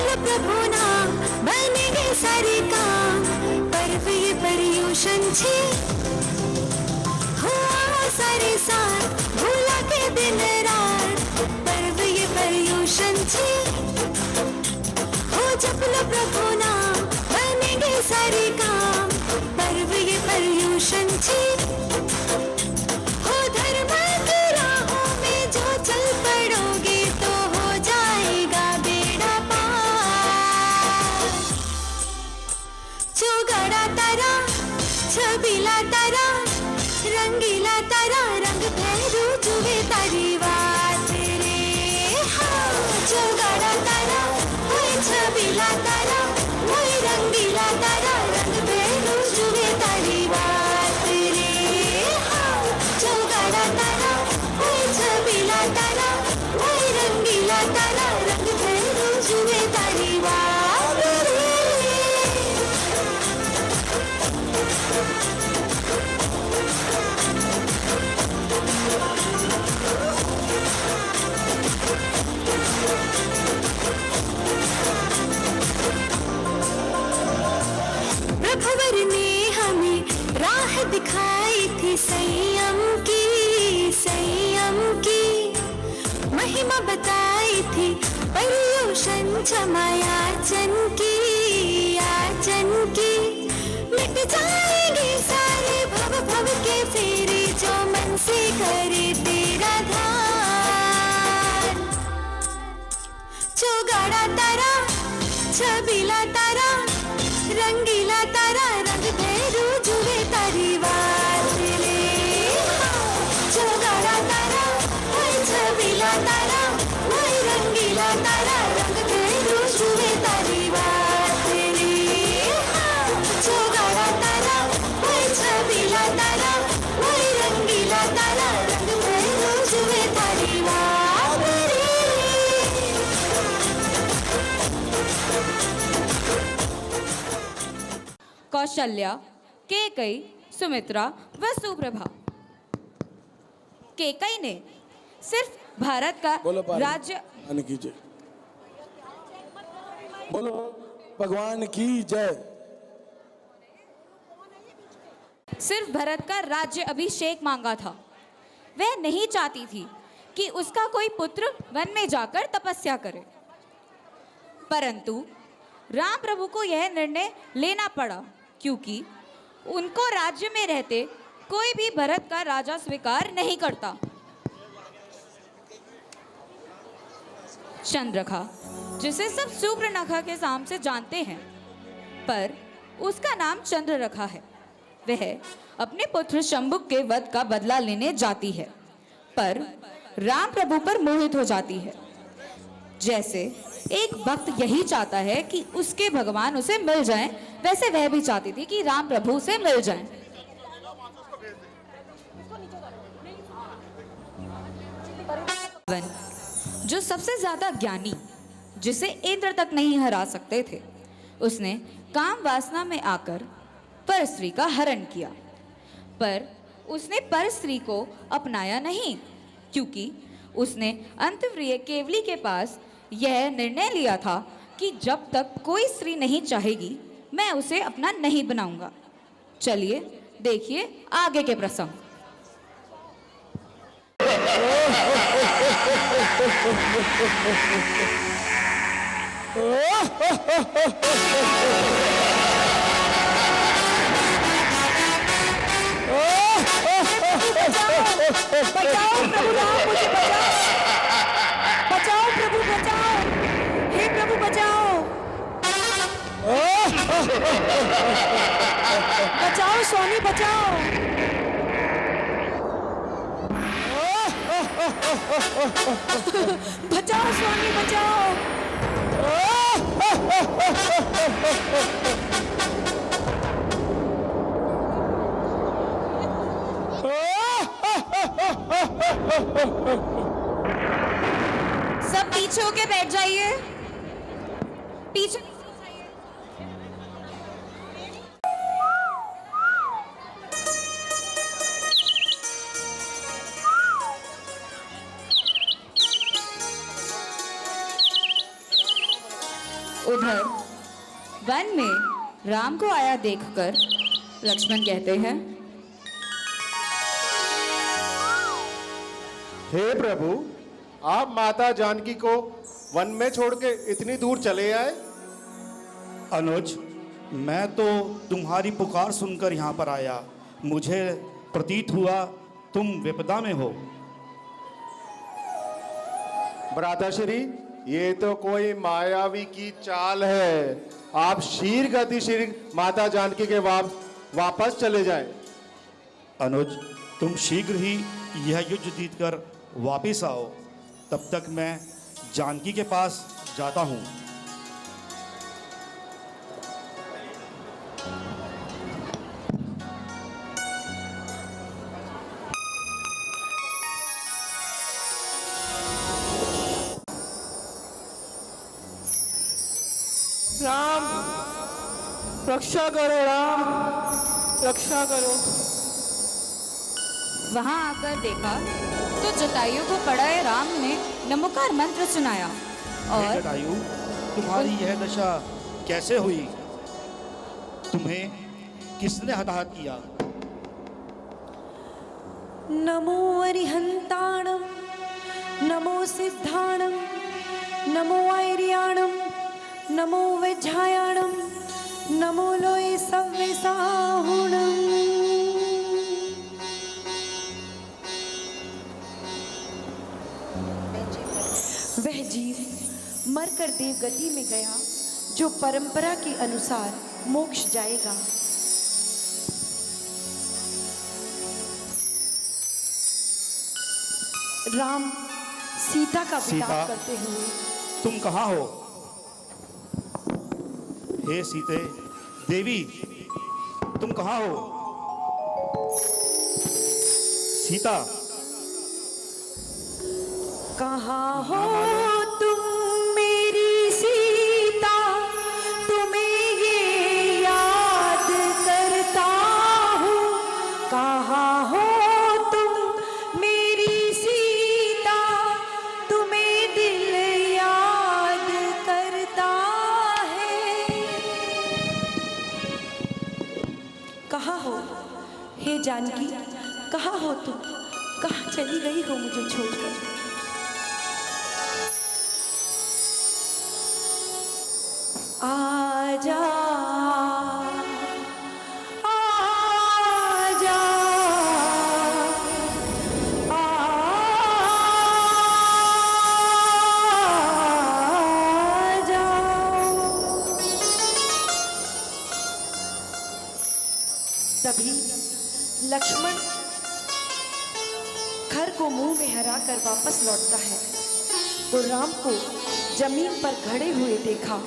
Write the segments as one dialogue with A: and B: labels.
A: लो प्रभु नाम बनेंगे सारे काम। पर्व ये पर्यूषण छे हुआ सारे साथ भूला के दिन रात। पर्व ये पर्यूषण छे हो जप लो प्रभु नाम बनेंगे सारे काम। पर्व ये पर्यूषण छे हो धर्म की राहों में जो चल पड़ोगे तो हो जाएगा बेड़ा पार। चौगाड़ा तारा छबीला तारा रंगीला तारा रंग भैरू जुए तारी बात रे। हाँ चौगाड़ा तारा वही छबीला तारा वही रंगीला तारा रंग भैरू जुए तारी बात रे। हाँ चौगाड़ा तारा वही छबीला तारा वही रंगीला तारा रंग भैरू जुए तारी बात रे। प्रभुवर ने हमें राह दिखाई थी संयम की महिमा बताई थी पर्यूषण क्षमा याचन की। मिट जाएंगे सारे भव भव के फेरे जो मन से करे तेरा ध्यान। चौगाड़ा तारा छबीला तारा रंगीला तारा रंग भैरू जुए तारी बात रे। चौगाड़ा तारा वही छबीला तारा वही रंगीला तारा रंग भैरू जुए तारी बात रे। चौगाड़ा तारा वही छबीला तारा वही रंगीला तारा रंग भैरू जुए तारी बात रे।
B: कौशल्या, केकई, सुमित्रा व सुप्रभा। केकई ने सिर्फ भारत का राज्य
C: बोलो भगवान की जय।
B: सिर्फ भरत का राज्य अभिषेक मांगा था। वह नहीं चाहती थी कि उसका कोई पुत्र वन में जाकर तपस्या करे, परंतु राम प्रभु को यह निर्णय लेना पड़ा क्योंकि उनको राज्य में रहते कोई भी भरत का राजा स्वीकार नहीं करता। चंद्रखा, जिसे सब सुपर्णखा के नाम से जानते हैं, पर उसका नाम चंद्ररेखा है, वह अपने पुत्र शंभुक के वध का बदला लेने जाती है, पर राम प्रभु पर मोहित हो जाती है। जैसे एक भक्त यही चाहता है कि उसके भगवान उसे मिल जाएं, वैसे वह भी चाहती थी कि राम प्रभु से मिल जाएं। जो सबसे ज्यादा ज्ञानी, जिसे इंद्र तक नहीं हरा सकते थे, उसने काम वासना में आकर पर स्त्री का हरण किया, पर उसने पर स्त्री को अपनाया नहीं, क्योंकि उसने अंतप्रिय केवली के पास यह निर्णय लिया था कि जब तक कोई स्त्री नहीं चाहेगी मैं उसे अपना नहीं बनाऊंगा। चलिए देखिए आगे के प्रसंग।
A: बचाओ प्रभु राम, मुझे बचाओ, बचाओ प्रभु बचाओ, हे प्रभु बचाओ, बचाओ स्वामी बचाओ। बचाओ स्वामी बचाओ।
B: सब पीछे होके बैठ जाइए, पीछे। उधर वन में राम को आया देखकर लक्ष्मण कहते हैं,
D: हे प्रभु, आप माता जानकी को वन में छोड़ के इतनी दूर चले आए।
E: अनुज, मैं तो तुम्हारी पुकार सुनकर यहाँ पर आया। मुझे प्रतीत हुआ तुम विपदा में हो।
D: भ्राताश्री, ये तो कोई मायावी की चाल है। आप शीघ्र गतिशीघ्र माता जानकी के वापस चले जाएं।
E: अनुज, तुम शीघ्र ही यह युद्ध जीतकर वापिस आओ। तब तक मैं जानकी के पास जाता हूँ।
C: राम, रक्षा करो राम, रक्षा करो।
B: वहां आकर देखा तो जटायु को पड़े राम ने नमोकार मंत्र सुनाया
E: हे
B: और
E: जटायु, तुम्हारी यह दशा कैसे हुई? तुम्हें किसने हताहत किया?
A: नमो अरिहंताणम, नमो सिद्धाणम, नमो ऐर्याणम, नमो वैज्ञायाणम, नमो लोये सव्यसाहुणम। वह जीव मरकर देव गति में गया जो परंपरा के अनुसार मोक्ष जाएगा। राम सीता का
E: सीता,
A: विलाप करते हुए,
E: तुम कहाँ हो? हे सीते देवी, तुम कहाँ हो? सीता,
A: कहाँ हो तुम मेरी सीता, तुम्हें ये याद करता हूँ। कहाँ हो तुम मेरी सीता, तुम्हें दिल याद करता है। कहाँ हो हे जानकी, कहाँ हो तुम? कहाँ चली गई हो मुझे छोड़कर? आजा, आजा, आजा। तभी लक्ष्मण घर को मुंह में हराकर वापस लौटता है तो राम को जमीन पर खड़े हुए देखा।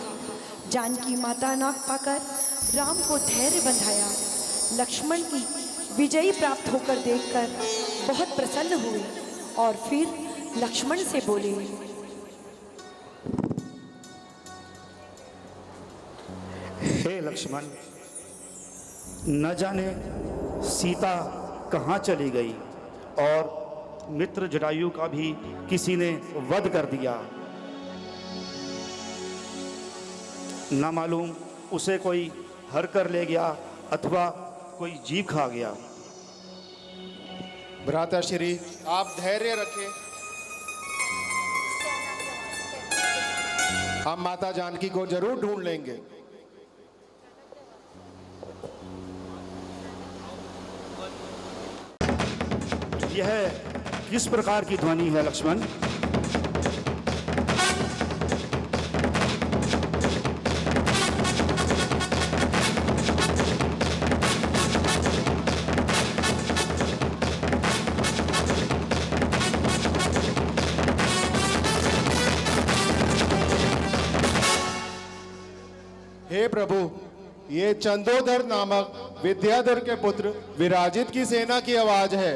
A: जानकी माता नाक पाकर राम को धैर्य बंधाया। लक्ष्मण की विजयी प्राप्त होकर देखकर बहुत प्रसन्न हुए और फिर लक्ष्मण से बोले,
E: हे लक्ष्मण, न जाने सीता कहाँ चली गई और मित्र जटायु का भी किसी ने वध कर दिया। न मालूम उसे कोई हर कर ले गया अथवा कोई जीव खा गया।
D: भ्राताश्री, आप धैर्य रखें। हम माता जानकी को जरूर ढूंढ लेंगे।
E: यह किस प्रकार की ध्वनि है लक्ष्मण?
D: हे प्रभु, ये चंदोदर नामक विद्याधर के पुत्र विराजित की सेना की आवाज है।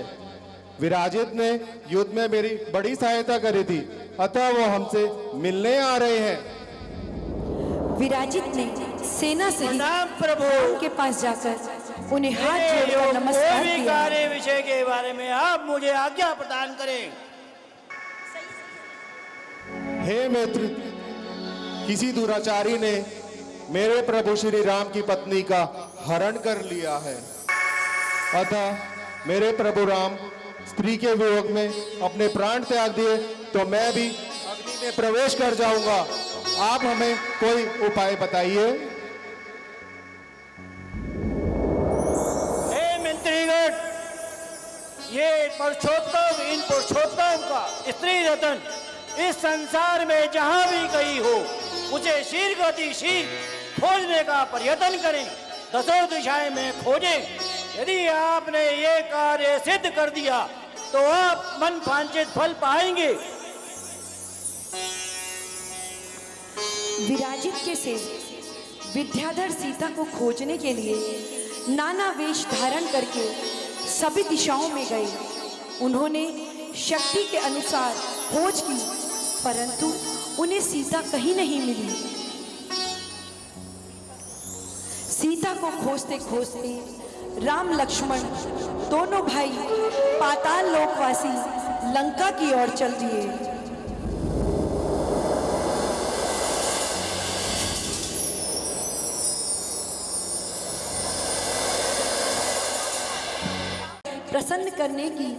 D: विराजित ने युद्ध में मेरी बड़ी सहायता करी थी, अतः वो हमसे मिलने आ रहे हैं।
A: विराजित ने सेना सहित
F: प्रभु
A: राम के पास जाकर उन्हें हाथ जोड़कर नमस्कार किया।
F: कार्य विषय के बारे में आप मुझे आज्ञा प्रदान करें।
D: हे मित्र, किसी दुराचारी ने मेरे प्रभु श्री राम की पत्नी का हरण कर लिया है। अतः मेरे प्रभु राम स्त्री के वियोग में अपने प्राण त्याग दिए तो मैं भी अग्नि में प्रवेश कर जाऊंगा। आप हमें कोई उपाय बताइए।
F: हे मंत्रीगण, ये पुरुषोत्तम, इन पुरुषोत्तम का स्त्री रतन इस संसार में जहां भी गई हो उसे शीघ्र खोजने का प्रयत्न करें, दसों दिशाएं में खोजें। यदि आपने ये कार्य सिद्ध कर दिया तो आप मन वांछित फल पाएंगे।
G: विराजित के सेवक विद्याधर सीता को खोजने के लिए नाना वेश धारण करके सभी दिशाओं में गए। उन्होंने शक्ति के अनुसार खोज की, परंतु उन्हें सीता कहीं नहीं मिली। सीता को खोजते खोजते राम लक्ष्मण दोनों भाई पाताल लोकवासी लंका की ओर चल दिए। प्रसन्न करने की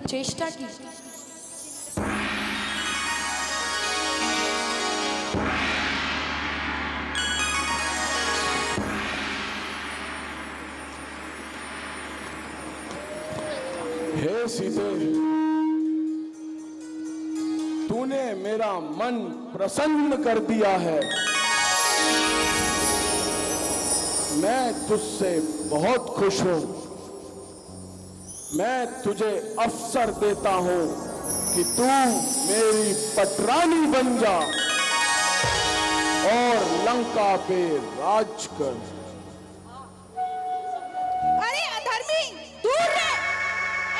G: चेष्टा की।
H: हे सीते, तूने मेरा मन प्रसन्न कर दिया है। मैं तुझसे बहुत खुश हूं। मैं तुझे अवसर देता हूं कि तू मेरी पटरानी बन जा और लंका पे राज कर।
I: अरे अधर्मी, दूर रह!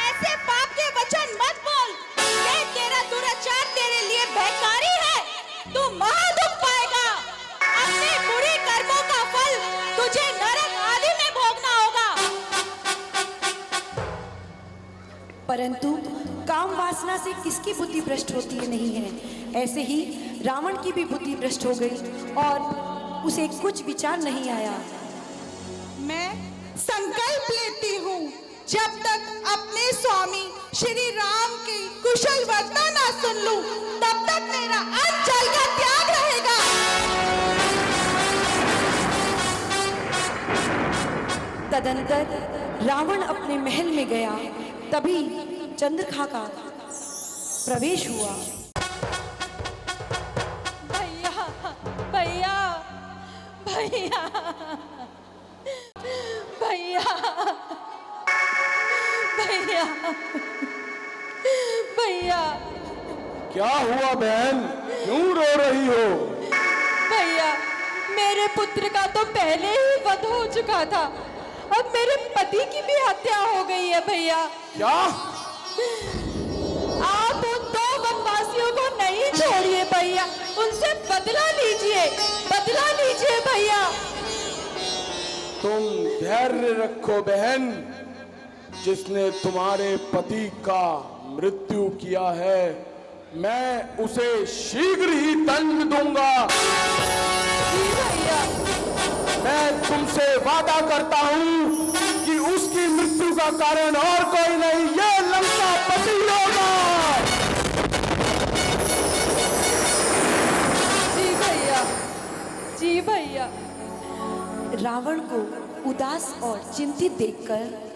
I: ऐसे पाप के वचन मत बोल। ये तेरा दुराचार तेरे लिए बेकारी है। तू महादुख पाएगा। अपने बुरे कर्मों का फल तुझे नरक आदि में भोगना होगा।
G: परंतु काम वासना से किसकी बुद्धि भ्रष्ट होती है नहीं है। ऐसे ही रावण की भी बुद्धि भ्रष्ट हो गई और उसे कुछ विचार नहीं आया।
I: मैं संकल्प लेती हूँ, जब तक अपने स्वामी श्री राम की कुशल वार्ता ना सुन लूं, तब तक मेरा अन्न जल का त्याग रहेगा।
G: तदंतर रावण अपने महल में गया। तभी चंद्रखा का प्रवेश हुआ।
I: भैया, भैया, भैया, भैया, भैया, भैया,
H: क्या हुआ बहन, क्यों रो रही हो?
I: भैया, मेरे पुत्र का तो पहले ही वध हो चुका था। अब मेरे पति की भी हत्या हो गई है भैया।
H: क्या?
I: आप उन दो वनवासियों को नहीं छोड़िए भैया, उनसे बदला लीजिए, बदला लीजिए भैया।
H: तुम धैर्य रखो बहन। जिसने तुम्हारे पति का मृत्यु किया है, मैं उसे शीघ्र ही दंड दूंगा।
I: जी भैया।
H: मैं तुमसे वादा करता हूं कि उसकी मृत्यु का कारण और कोई नहीं, ये लंकापति होगा।
I: जी भैया, जी भैया।
G: रावण को उदास और चिंतित देखकर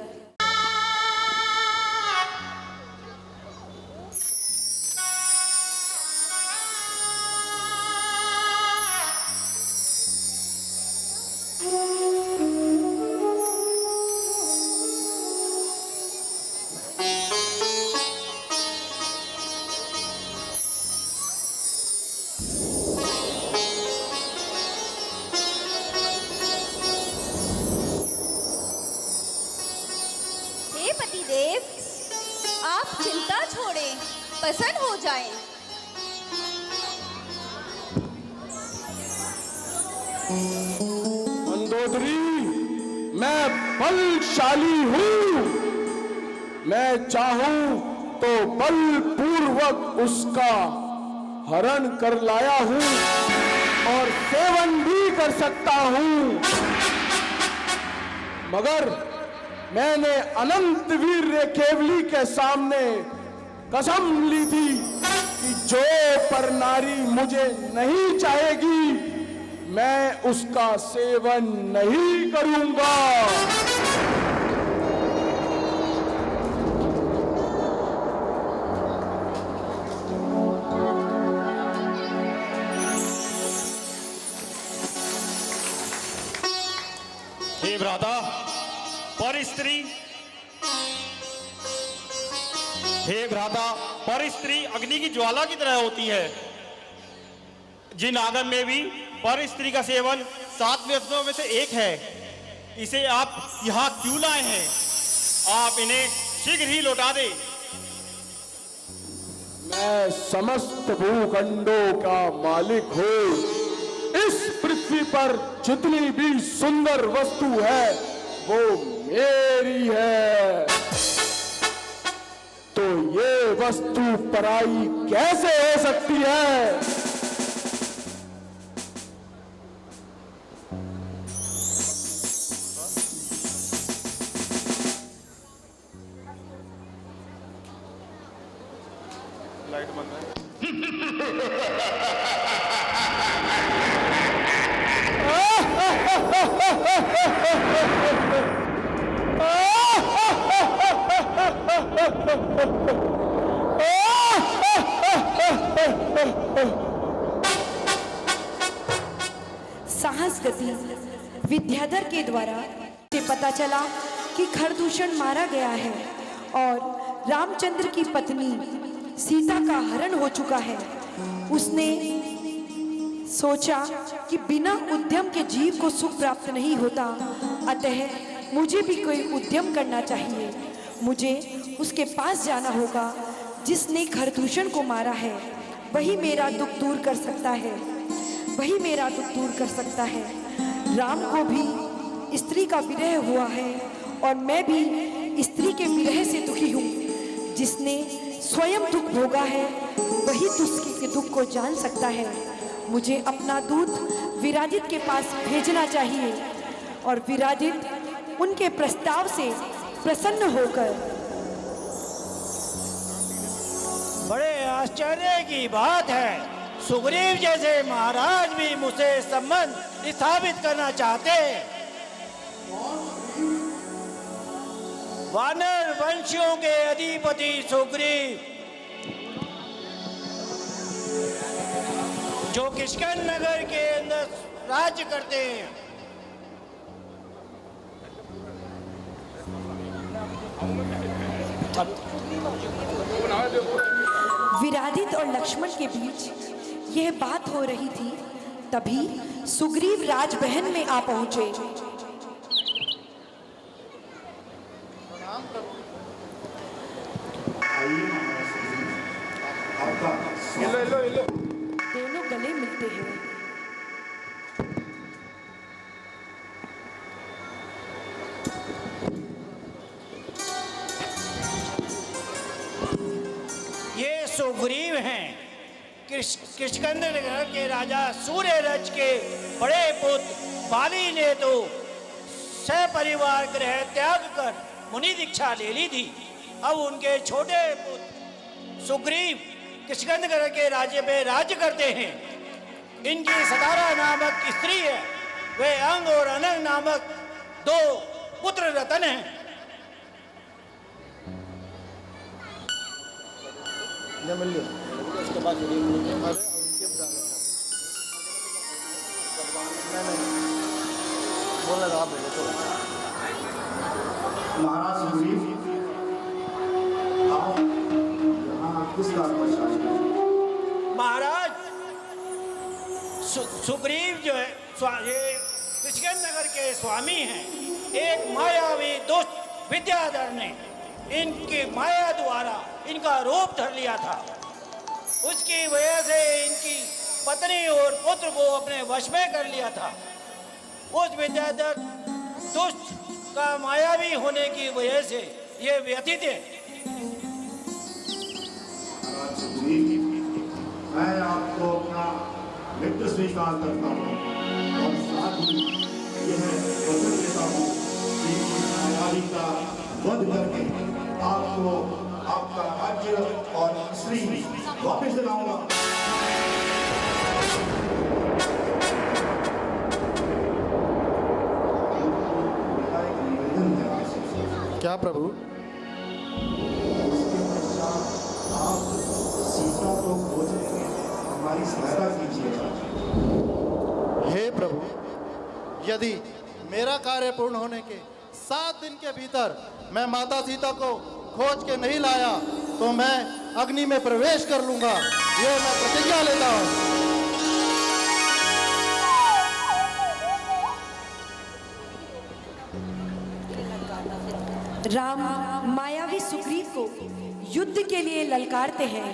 A: देव, आप चिंता छोड़ें, प्रसन्न हो जाएं।
H: मंदोदरी, मैं बलशाली हूं। मैं चाहूं तो बलपूर्वक उसका हरण कर लाया हूं और सेवन भी कर सकता हूं, मगर मैंने अनंत वीर्य केवली के सामने कसम ली थी कि जो पर नारी मुझे नहीं चाहेगी मैं उसका सेवन नहीं करूंगा।
F: हे भ्राता, पर स्त्री, हे भ्राता, पर स्त्री अग्नि की ज्वाला की तरह होती है। जिन आगम में भी पर स्त्री का सेवन 7 व्यसनों में से एक है। इसे आप यहाँ क्यों लाए हैं? आप इन्हें शीघ्र ही लौटा दें।
H: मैं समस्त भूखंडों का मालिक हूँ। इस पृथ्वी पर जितनी भी सुंदर वस्तु है वो मेरी है, तो ये वस्तु पराई कैसे हो सकती है?
D: लाइट बंद है।
G: साहस गति विद्याधर के द्वारा से पता चला कि खरदूषण मारा गया है और रामचंद्र की पत्नी सीता का हरण हो चुका है। उसने सोचा कि बिना उद्यम के जीव को सुख प्राप्त नहीं होता, अतः मुझे भी कोई उद्यम करना चाहिए। मुझे उसके पास जाना होगा जिसने खरदूषण को मारा है। वही मेरा दुख दूर कर सकता है, वही मेरा दुख दूर कर सकता है। राम को भी स्त्री का विरह हुआ है और मैं भी स्त्री के विरह से दुखी हूँ। जिसने स्वयं दुख भोगा है वही दूसरे के दुख को जान सकता है। मुझे अपना दूत विराजित के पास भेजना चाहिए और विराजित उनके प्रस्ताव से प्रसन्न होकर।
F: बड़े आश्चर्य की बात है, सुग्रीव जैसे महाराज भी मुझसे संबंध स्थापित करना चाहते हैं। वानर वंशियों के अधिपति सुग्रीव, जो किष्किंध नगर के अंदर राज्य करते हैं।
G: विराजित और लक्ष्मण के बीच यह बात हो रही थी, तभी सुग्रीव राजमहल में आ पहुंचे। दोनों गले मिलते हैं।
F: ये सुग्रीव हैं, किष्किंध नगर के राजा सूर्यरज के बड़े पुत्र बाली ने तो सपरिवार गृह त्याग कर मुनि दीक्षा ले ली थी। अब उनके छोटे पुत्र सुग्रीव किष्किंध नगर के राज्य पे राज्य करते हैं। इनकी सतारा नामक स्त्री है, वे अंग और अनंग नामक 2 पुत्र रतन हैं।
E: महाराज सुग्रीव, आप यहाँ किस बात पर शासन?
F: महाराज सुग्रीव जो है ये किष्किंध नगर के स्वामी हैं। एक मायावी दुष्ट विद्याधर ने इनकी माया द्वारा इनका रूप धर लिया था। उसकी वजह से इनकी पत्नी और पुत्र को अपने वश में कर लिया था। उस विद्याधर दुष्ट का मायावी होने की वजह से ये व्यथित है।
E: मैं आपको अपना मित्र स्वीकार स्वीकार करता हूँ और साथ ही यह वचन देता हूँ कि इस मायावी का वध करके आपको आपका राज्य और श्री वापस दिलाऊंगा।
D: क्या प्रभु?
E: उसके पश्चात आप सीता को खोजने में हमारी सहायता कीजिएगा।
J: हे प्रभु, यदि मेरा कार्य पूर्ण होने के 7 दिन के भीतर मैं माता सीता को खोज के नहीं लाया तो मैं अग्नि में प्रवेश कर लूंगा। ये मैं प्रतिज्ञा लेता हूँ।
G: राम मायावी सुग्रीव को युद्ध के लिए ललकारते हैं।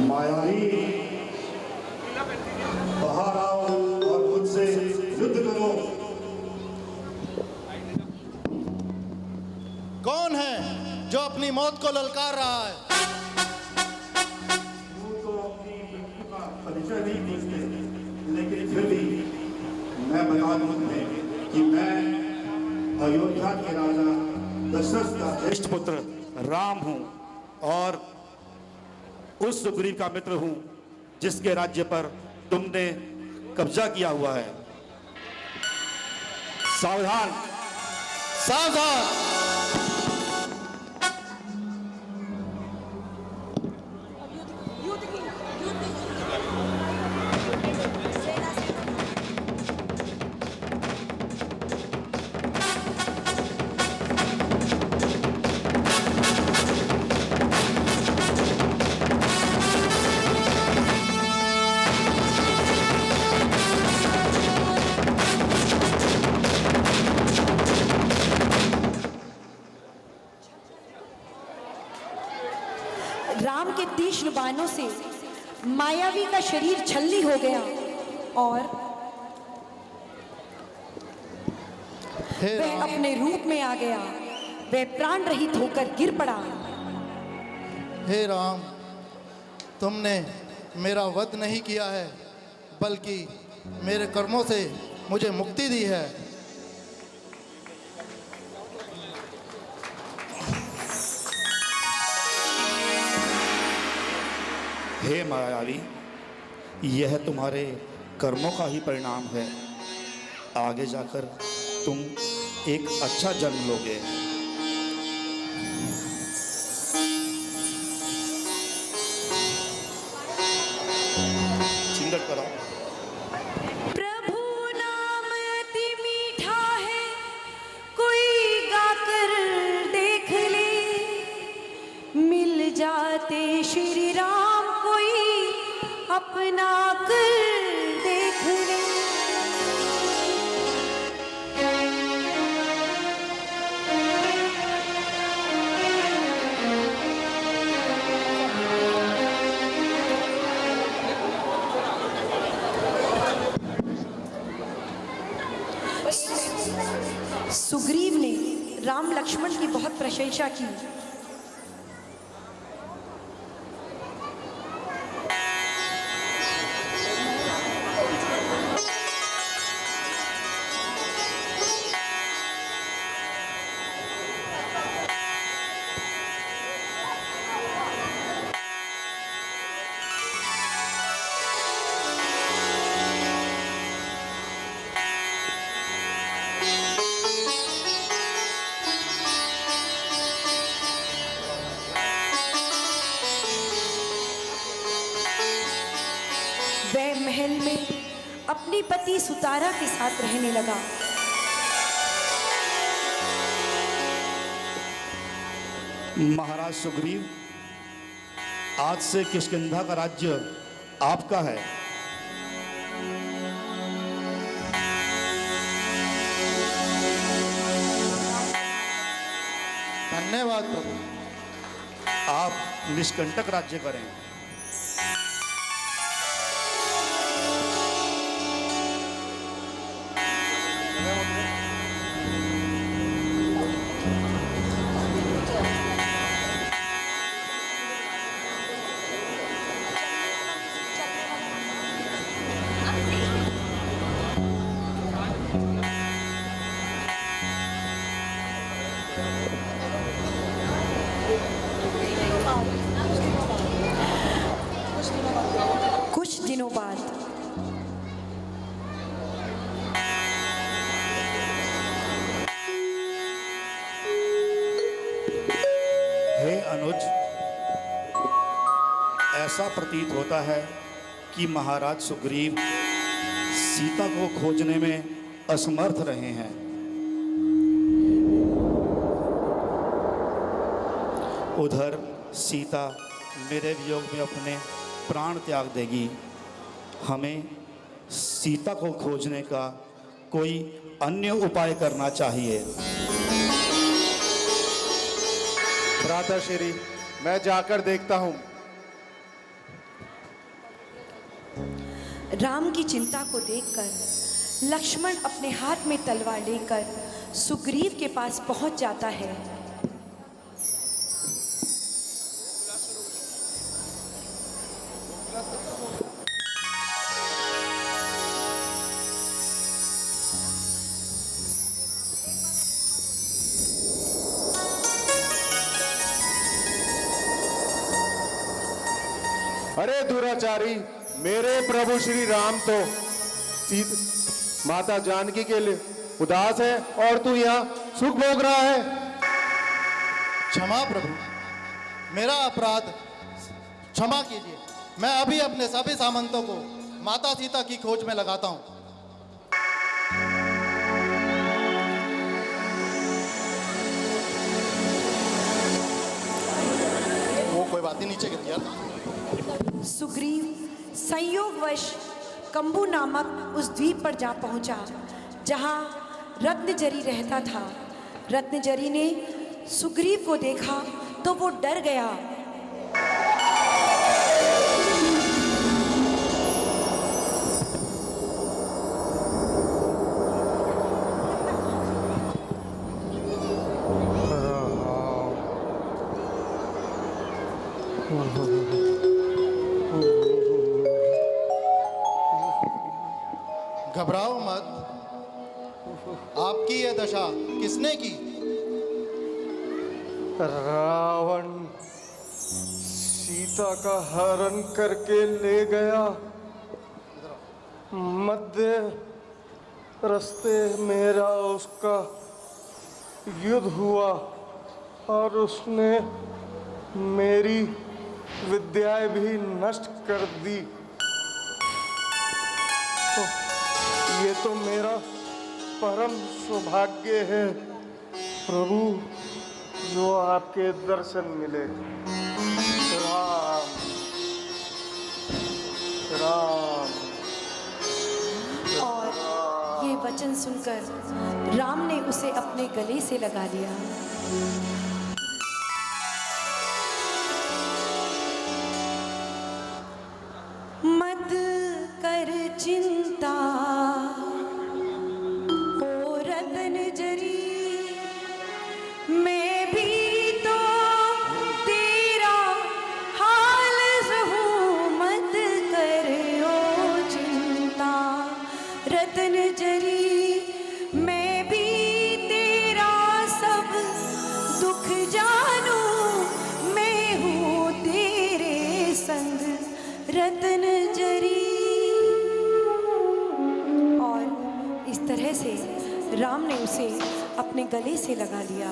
E: मायावी बाहर आओ और मुझसे युद्ध करो।
J: कौन है जो अपनी मौत को ललकार रहा है?
E: तू तो अपनी मृत्यु का परिचय नहीं पूछते, लेकिन फिर भी मैं बता दूं तुम्हें कि मैं अयोध्या के राजा दशरथ का ज्येष्ठ पुत्र राम हूं और उस सुग्रीव का मित्र हूं जिसके राज्य पर तुमने कब्जा किया हुआ है। सावधान,
J: सावधान!
G: राम के तीक्ष्ण बाणों से मायावी का शरीर छल्ली हो गया और वह अपने रूप में आ गया। वह प्राण रहित होकर गिर पड़ा।
J: हे राम, तुमने मेरा वध नहीं किया है, बल्कि मेरे कर्मों से मुझे मुक्ति दी है।
E: हे मायावी, यह तुम्हारे कर्मों का ही परिणाम है। आगे जाकर तुम एक अच्छा जन्म लोगे। चिंगट कराओ।
A: प्रभु नाम अति मीठा है, कोई गाकर देख ले। मिल जाते श्री राम कोई अपना कर देख ले।
G: सुग्रीव ने राम लक्ष्मण की बहुत प्रशंसा की। अपनी पति सुतारा के साथ रहने लगा।
E: महाराज सुग्रीव, आज से किष्किंधा का राज्य आपका है।
J: धन्यवाद प्रभु।
E: आप निष्कंटक राज्य करें।
G: कुछ दिनों बाद
E: हे अनुज, ऐसा प्रतीत होता है कि महाराज सुग्रीव सीता को खोजने में असमर्थ रहे हैं। उधर सीता मेरे वियोग में अपने प्राण त्याग देगी। हमें सीता को खोजने का कोई अन्य उपाय करना चाहिए।
D: भ्राताश्री, मैं जाकर देखता हूँ।
G: राम की चिंता को देखकर लक्ष्मण अपने हाथ में तलवार लेकर सुग्रीव के पास पहुंच जाता है।
D: अरे दुराचारी, मेरे प्रभु श्री राम तो माता जानकी के लिए उदास है और तू यहाँ सुख भोग रहा है।
J: क्षमा प्रभु, मेरा अपराध क्षमा कीजिए। मैं अभी अपने सभी सामंतों को माता सीता की खोज में लगाता हूँ। वो कोई बात ही, नीचे गिर गया।
G: सुग्रीव संयोगवश कंबू नामक उस द्वीप पर जा पहुंचा जहां रत्नजरी रहता था। रत्नजरी ने सुग्रीव को देखा तो वो डर गया।
J: घबराओ मत। आपकी यह दशा किसने की?
H: रावण सीता का हरण करके ले गया। मध्य रास्ते मेरा उसका युद्ध हुआ और उसने मेरी विद्याएं भी नष्ट कर दी। तो ये तो मेरा परम सौभाग्य है प्रभु, जो आपके दर्शन मिले। राम राम।
G: और ये वचन सुनकर राम ने उसे अपने गले से लगा लिया। मत कर चिंता ओ रतन जरी, मैं भी तो तेरा हाल सहूं। मत कर ओ चिंता रतन जरी, मैं भी तेरा सब दुख जानूं। मैं हूँ तेरे संग रतन जरी। और इस तरह से राम ने उसे अपने गले से लगा लिया।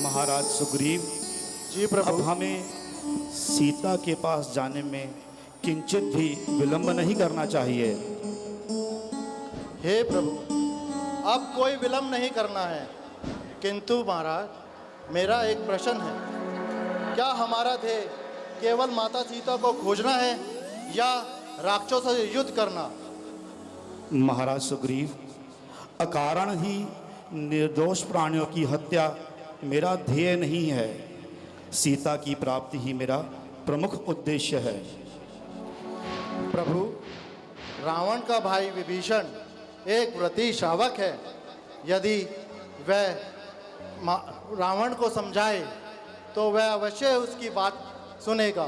E: महाराज सुग्रीव,
J: जी प्रभु।
E: अब हमें सीता के पास जाने में किंचित भी विलंब नहीं करना चाहिए।
J: हे प्रभु, अब कोई विलंब नहीं करना है, किंतु महाराज मेरा एक प्रश्न है। क्या हमारा ध्येय केवल माता सीता को खोजना है या राक्षसों से युद्ध करना?
E: महाराज सुग्रीव, अकारण ही निर्दोष प्राणियों की हत्या मेरा ध्येय नहीं है। सीता की प्राप्ति ही मेरा प्रमुख उद्देश्य है।
J: प्रभु, रावण का भाई विभीषण एक व्रती श्रावक है। यदि वह रावण को समझाए तो वह अवश्य उसकी बात सुनेगा।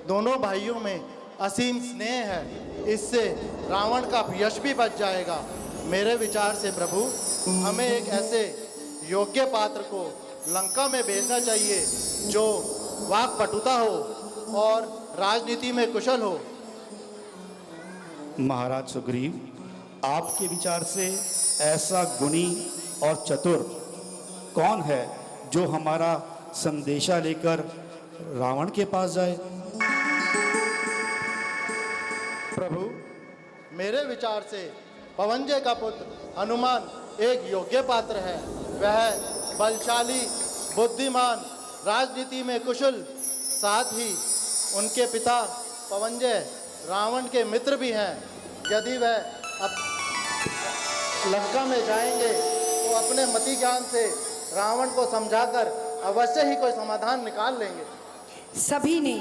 J: दोनों भाइयों में असीम स्नेह है, इससे रावण का यश भी बच जाएगा। मेरे विचार से प्रभु, हमें एक ऐसे योग्य पात्र को लंका में भेजना चाहिए जो वाक्पटुता हो और राजनीति में कुशल हो।
E: महाराज सुग्रीव, आपके विचार से ऐसा गुणी और चतुर कौन है जो हमारा संदेशा लेकर रावण के पास जाए?
J: प्रभु, मेरे विचार से पवनजय का पुत्र हनुमान एक योग्य पात्र है। वह बलशाली, बुद्धिमान, राजनीति में कुशल, साथ ही उनके पिता पवनजय रावण के मित्र भी हैं। यदि वह अब लंका में जाएंगे तो अपने मति ज्ञान से रावण को समझाकर अवश्य ही कोई समाधान निकाल लेंगे।
G: सभी ने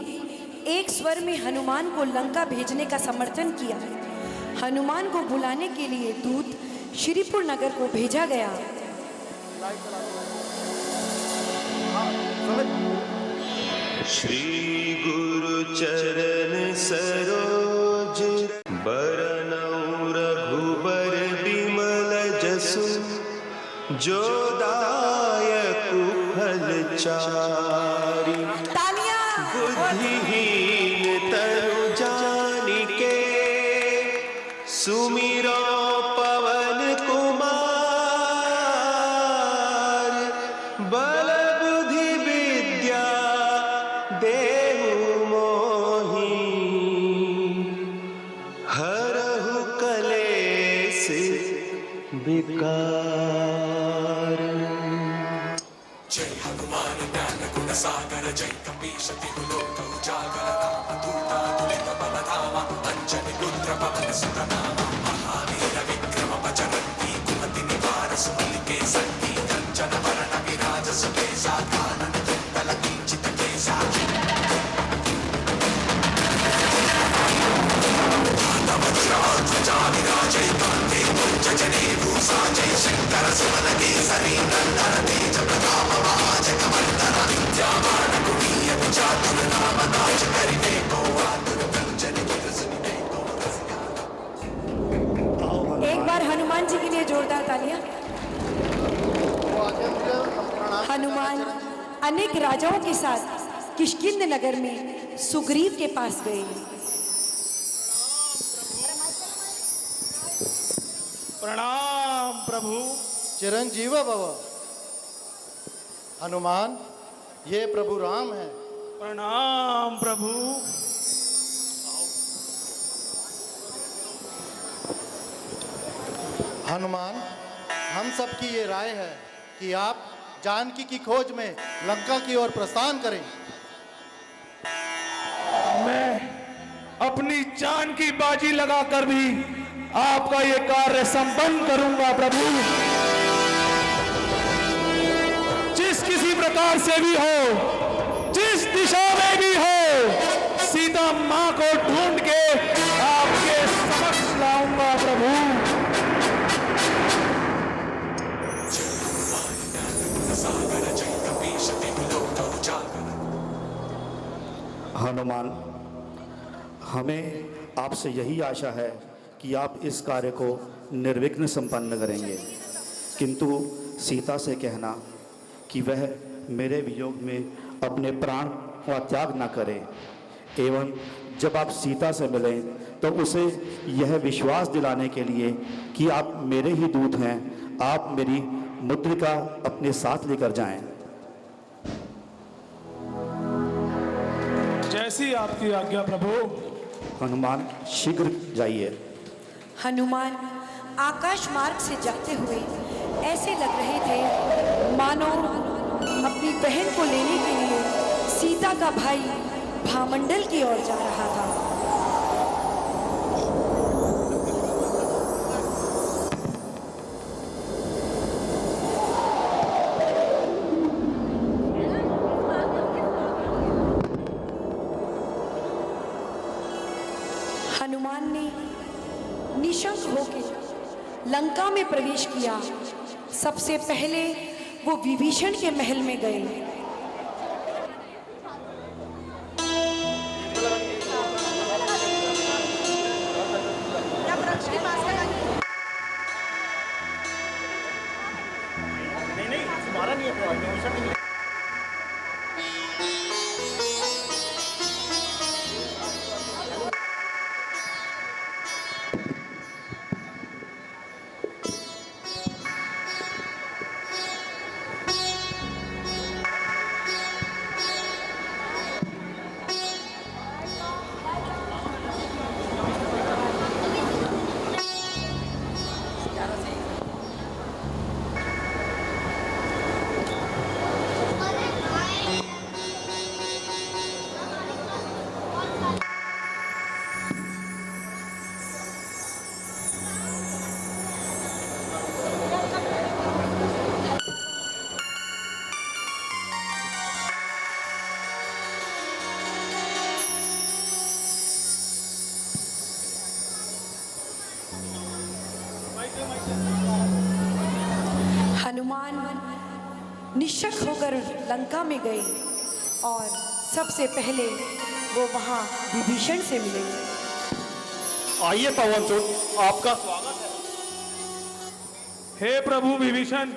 G: एक स्वर में हनुमान को लंका भेजने का समर्थन किया। हनुमान को बुलाने के लिए दूत श्रीपुर नगर को भेजा गया।
K: श्री गुरु चरण सरोज बरनउँ रघुबर बिमल जसु जो दायक फल चारि। बुद्धिहीन तनु जानिके सुमिरो पवन कुमार। बल बुद्धि विद्या देहु मोहि हरहु कलेश विकार।
L: जय हनुमान ज्ञान गुण सागर, जय कपीश तिहु लोक उजागर। राम दूत अतुलित बल धामा, अंजनी पुत्र पवन सुत नामा। महावीर विक्रम बजरंगी, कुमति निवार सुमति के संगी। कंचन वरण विराज सुबेसा, कानन कुंडल किंचित केसा। ध्वजा विराजे कांधे कुंज जनेऊ साजे। शंकर सुमन केसरी नंदन, तेज प्रताप महाजगवंदन। विद्यावान गुणीय विचातुर, नाम नाच करिबे को आतुर। कंचन विरसनिबे को रसिया।
G: एक बार हनुमान जी के लिए जोरदार तालियां। हनुमान अनेक राजाओं के साथ किष्किंध नगर में सुग्रीव के पास गए।
F: प्रणाम प्रभु।
J: चिरंजीव भव। हनुमान, ये प्रभु राम है।
F: प्रणाम प्रभु।
J: हनुमान, हम सबकी ये राय है कि आप जानकी की खोज में लंका की ओर प्रस्थान करें।
H: मैं अपनी जान की बाजी लगाकर भी आपका ये कार्य संपन्न करूंगा प्रभु। जिस किसी प्रकार से भी हो, जिस दिशा में भी हो, सीता मां को ढूंढ के आपके समक्ष लाऊंगा प्रभु।
E: हनुमान, हमें आपसे यही आशा है कि आप इस कार्य को निर्विघ्न संपन्न करेंगे, किंतु सीता से कहना कि वह मेरे वियोग में अपने प्राण का त्याग न करें। एवं जब आप सीता से मिलें तो उसे यह विश्वास दिलाने के लिए कि आप मेरे ही दूत हैं, आप मेरी मुद्रिका अपने साथ लेकर जाएं।
H: जैसी आपकी आज्ञा प्रभु।
E: हनुमान शीघ्र जाइए।
G: हनुमान आकाश मार्ग से जाते हुए ऐसे लग रहे थे मानो अपनी बहन को लेने के लिए सीता का भाई भामंडल की ओर जा रहा था। हनुमान ने निशंक होकर लंका में प्रवेश किया। सबसे पहले वो विभीषण के महल में गए। हनुमान निशक होकर लंका में गए और सबसे पहले वो वहां विभीषण से मिले।
H: आइए पवनसुत, आपका स्वागत है। हे प्रभु विभीषण,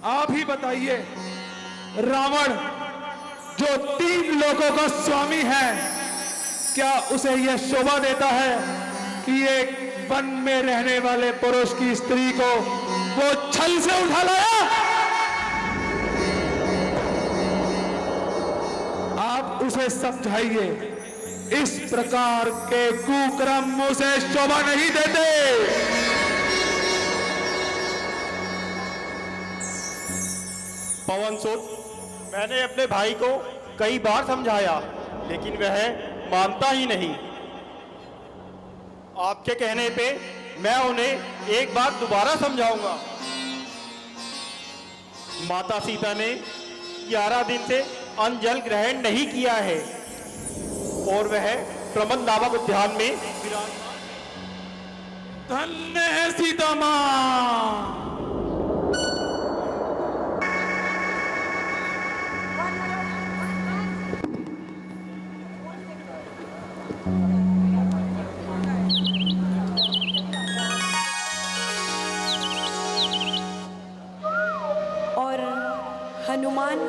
H: आप ही बताइए, रावण जो 3 लोगों का स्वामी है, क्या उसे यह शोभा देता है कि एक वन में रहने वाले पुरुष की स्त्री को वो छल से उठा लाया? आप उसे समझाइए, इस प्रकार के कुकर्म उसे शोभा नहीं देते।
F: पवनसुत, मैंने अपने भाई को कई बार समझाया, लेकिन वह मानता ही नहीं। आपके कहने पे मैं उन्हें एक बार दोबारा समझाऊंगा। माता सीता ने 11 दिन से अन्न जल ग्रहण नहीं किया है और वह प्रमद नामक उद्यान में
H: धन्य है सीता मां।
G: हनुमान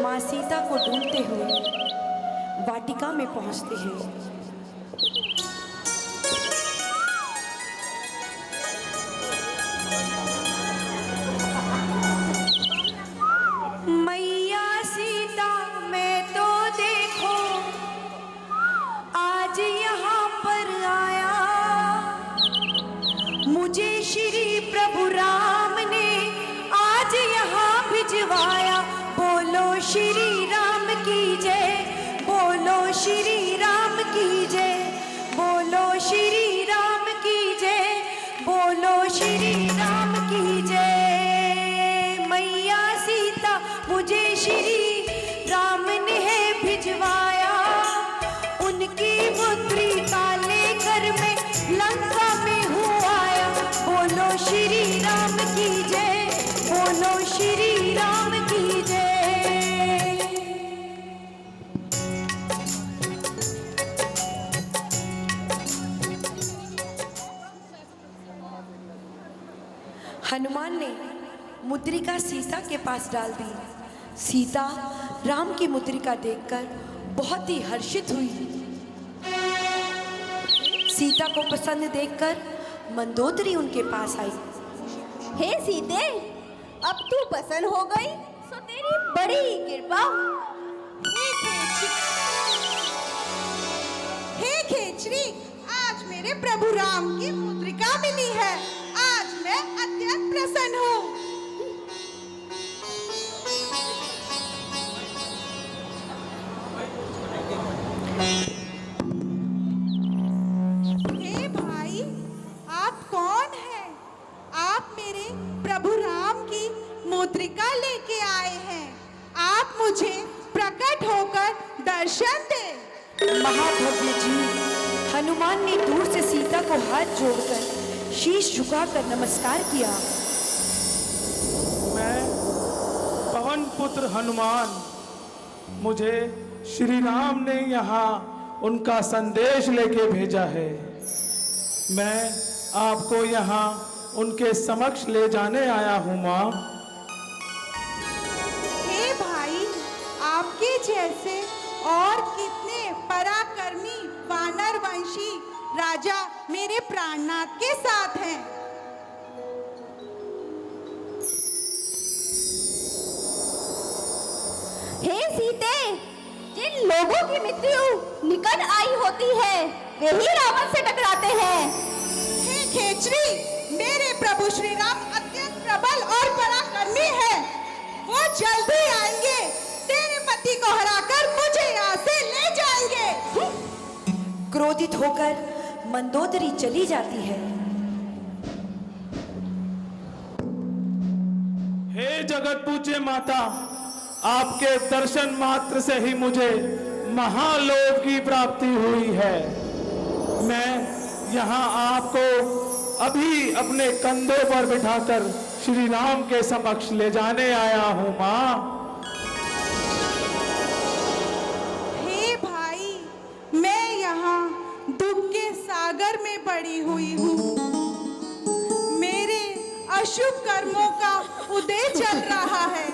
G: माँ सीता को ढूंढते हुए वाटिका में पहुंचते हैं। मैया सीता मैं तो देखो आज यहाँ पर आया, मुझे श्री प्रभु राम ने आज यहाँ भिजवाया। बोलो श्री राम की जय, बोलो श्री राम की जय, बोलो श्री राम की जय, बोलो श्री राम की जय। मैया सीता मुझे श्री राम ने है भिजवाया, उनकी मुद्रिका लेकर मैं लंका में हूँ आया। बोलो श्री राम की जय, बोलो श्री राम की जय। हनुमान ने मुद्रिका सीता के पास डाल दी। सीता राम की मुद्रिका देखकर बहुत ही हर्षित हुई। सीता को पसंद देखकर मंदोदरी उनके पास आई।
I: हे सीते, अब तू पसंद हो गई सो तेरी बड़ी कृपा। हे खेचरी, आज मेरे प्रभु राम की मुद्रिका मिली है। आज मैं अत्यंत प्रसन्न हूँ। हे भाई, आप कौन हैं? आप मेरे प्रभु राम की मुद्रिका लेके आए हैं। आप मुझे प्रकट होकर दर्शन दे।
G: महाभव्य जी, हनुमान ने दूर से सीता को हाथ जोड़कर शीश झुकाकर नमस्कार किया।
H: मैं पवन पुत्र हनुमान, मुझे श्री राम ने यहाँ उनका संदेश लेके भेजा है। मैं आपको यहाँ उनके समक्ष ले जाने आया हूँ माँ।
I: हे भाई, आपके जैसे और कितने पराक्रमी वानर वंशी राजा मेरे प्राणनाथ के साथ हैं। हे सीते, जिन लोगों की मृत्यु निकट आई होती है वे ही रावण से टकराते हैं। हे खेचरी, मेरे प्रभु श्री राम अत्यंत प्रबल और पराक्रमी हैं। वो जल्दी आएंगे, तेरे पति को हराकर मुझे यहाँ से ले जाएंगे।
G: क्रोधित होकर मंदोदरी चली जाती है।
H: हे जगत पूज्य माता, आपके दर्शन मात्र से ही मुझे महालोक की प्राप्ति हुई है। मैं यहाँ आपको अभी अपने कंधों पर बिठाकर श्री राम के समक्ष ले जाने आया हूँ माँ।
I: हे भाई, मैं यहाँ दुख के सागर में पड़ी हुई हूँ। मेरे अशुभ कर्मों का उदय चल रहा है।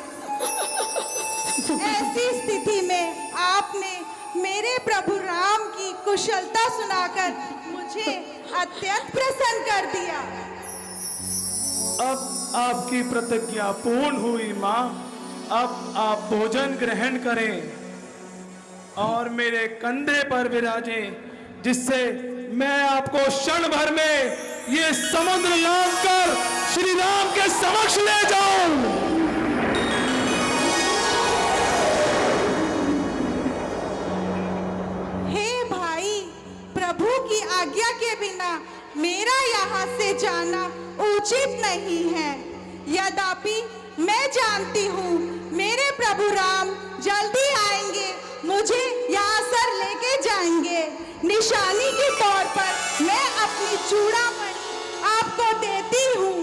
I: ऐसी स्थिति में आपने मेरे प्रभु राम की कुशलता सुनाकर मुझे अत्यंत प्रसन्न कर दिया।
H: अब आपकी प्रतिज्ञा पूर्ण हुई माँ। अब आप भोजन ग्रहण करें और मेरे कंधे पर विराजें, जिससे मैं आपको क्षण भर में ये समुद्र लांघ कर श्री राम के समक्ष ले जाऊं।
I: हे भाई, प्रभु की आज्ञा के बिना मेरा यहाँ से जाना उचित नहीं है। यद्यपि मैं जानती हूँ मेरे प्रभु राम जल्दी आएंगे, मुझे यहाँ सर लेके जाएंगे। निशानी के तौर पर मैं अपनी चूड़ामणि आपको देती हूँ।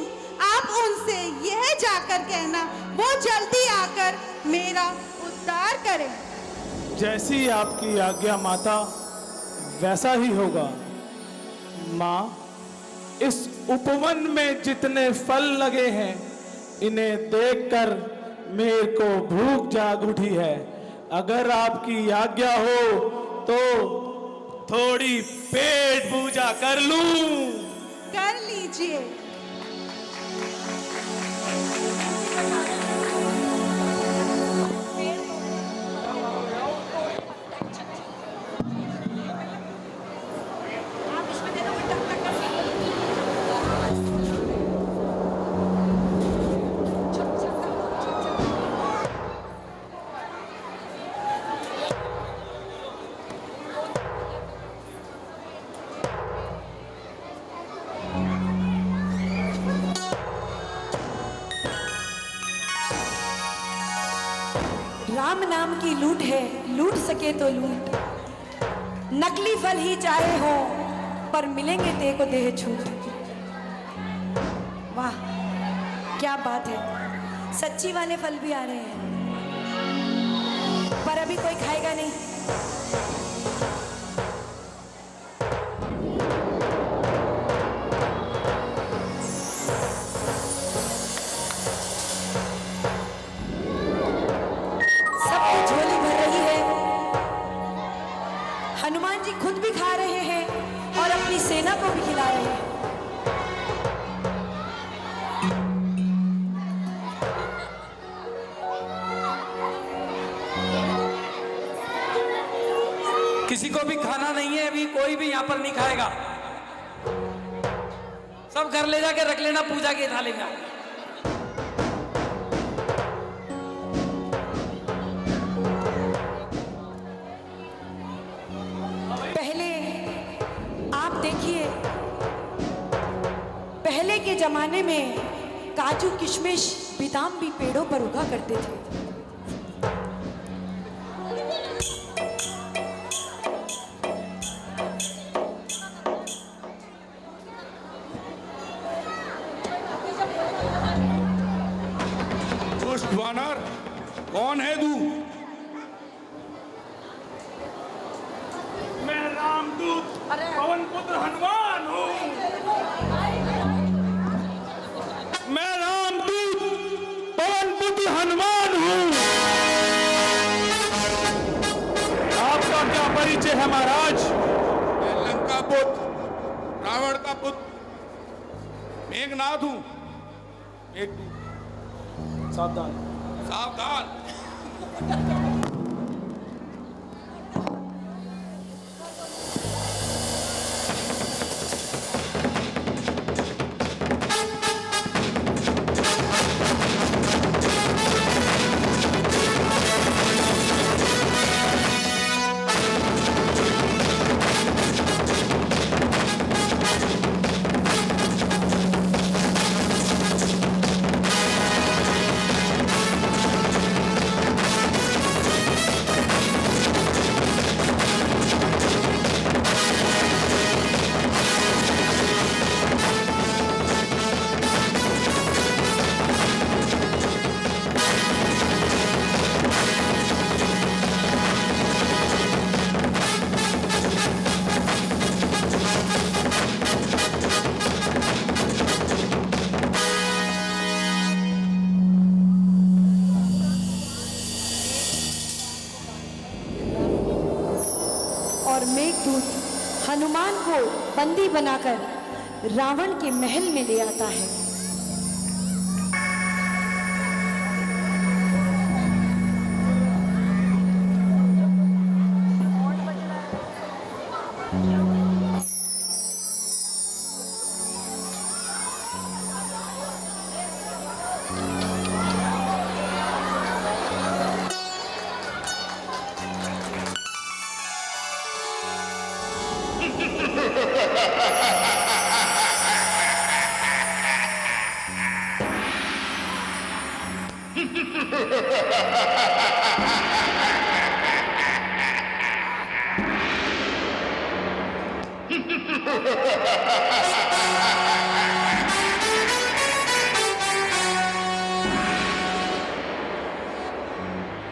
I: आप उनसे यह जाकर कहना वो जल्दी आकर मेरा उद्धार करें।
H: जैसी आपकी आज्ञा माता, वैसा ही होगा माँ। इस उपवन में जितने फल लगे हैं, इन्हें देखकर मेरे को भूख जाग उठी है। अगर आपकी आज्ञा हो तो थोड़ी पेट पूजा कर लूं।
I: कर लीजिए।
G: राम नाम की लूट है, लूट सके तो लूट। नकली फल ही चाहे हो, पर मिलेंगे ते को देह छूट। वाह, क्या बात है। सच्ची वाले फल भी आ रहे हैं, पर अभी कोई खाएगा नहीं। सब कुछ हनुमान जी खुद भी खा रहे हैं और अपनी सेना को भी खिला रहे हैं।
M: किसी को भी खाना नहीं है, अभी कोई भी यहाँ पर नहीं खाएगा। सब घर ले जाके रख लेना पूजा के थाली में।
G: पहले आप देखिए, पहले के जमाने में काजू किशमिश बादाम भी पेड़ों पर उगा करते थे।
N: वानर, कौन है तू?
O: मैं रामदूत पवन पुत्र हनुमान हूँ।
N: मैं रामदूत पवन पुत्र हनुमान हूँ।
O: आपका क्या परिचय है महाराज?
N: मैं लंका पुत्र, रावण का पुत्र मेघनाथ हूँ।
O: सावधान
N: सावधान।
G: और मेघदूत हनुमान को बंदी बनाकर रावण के महल में ले आता है।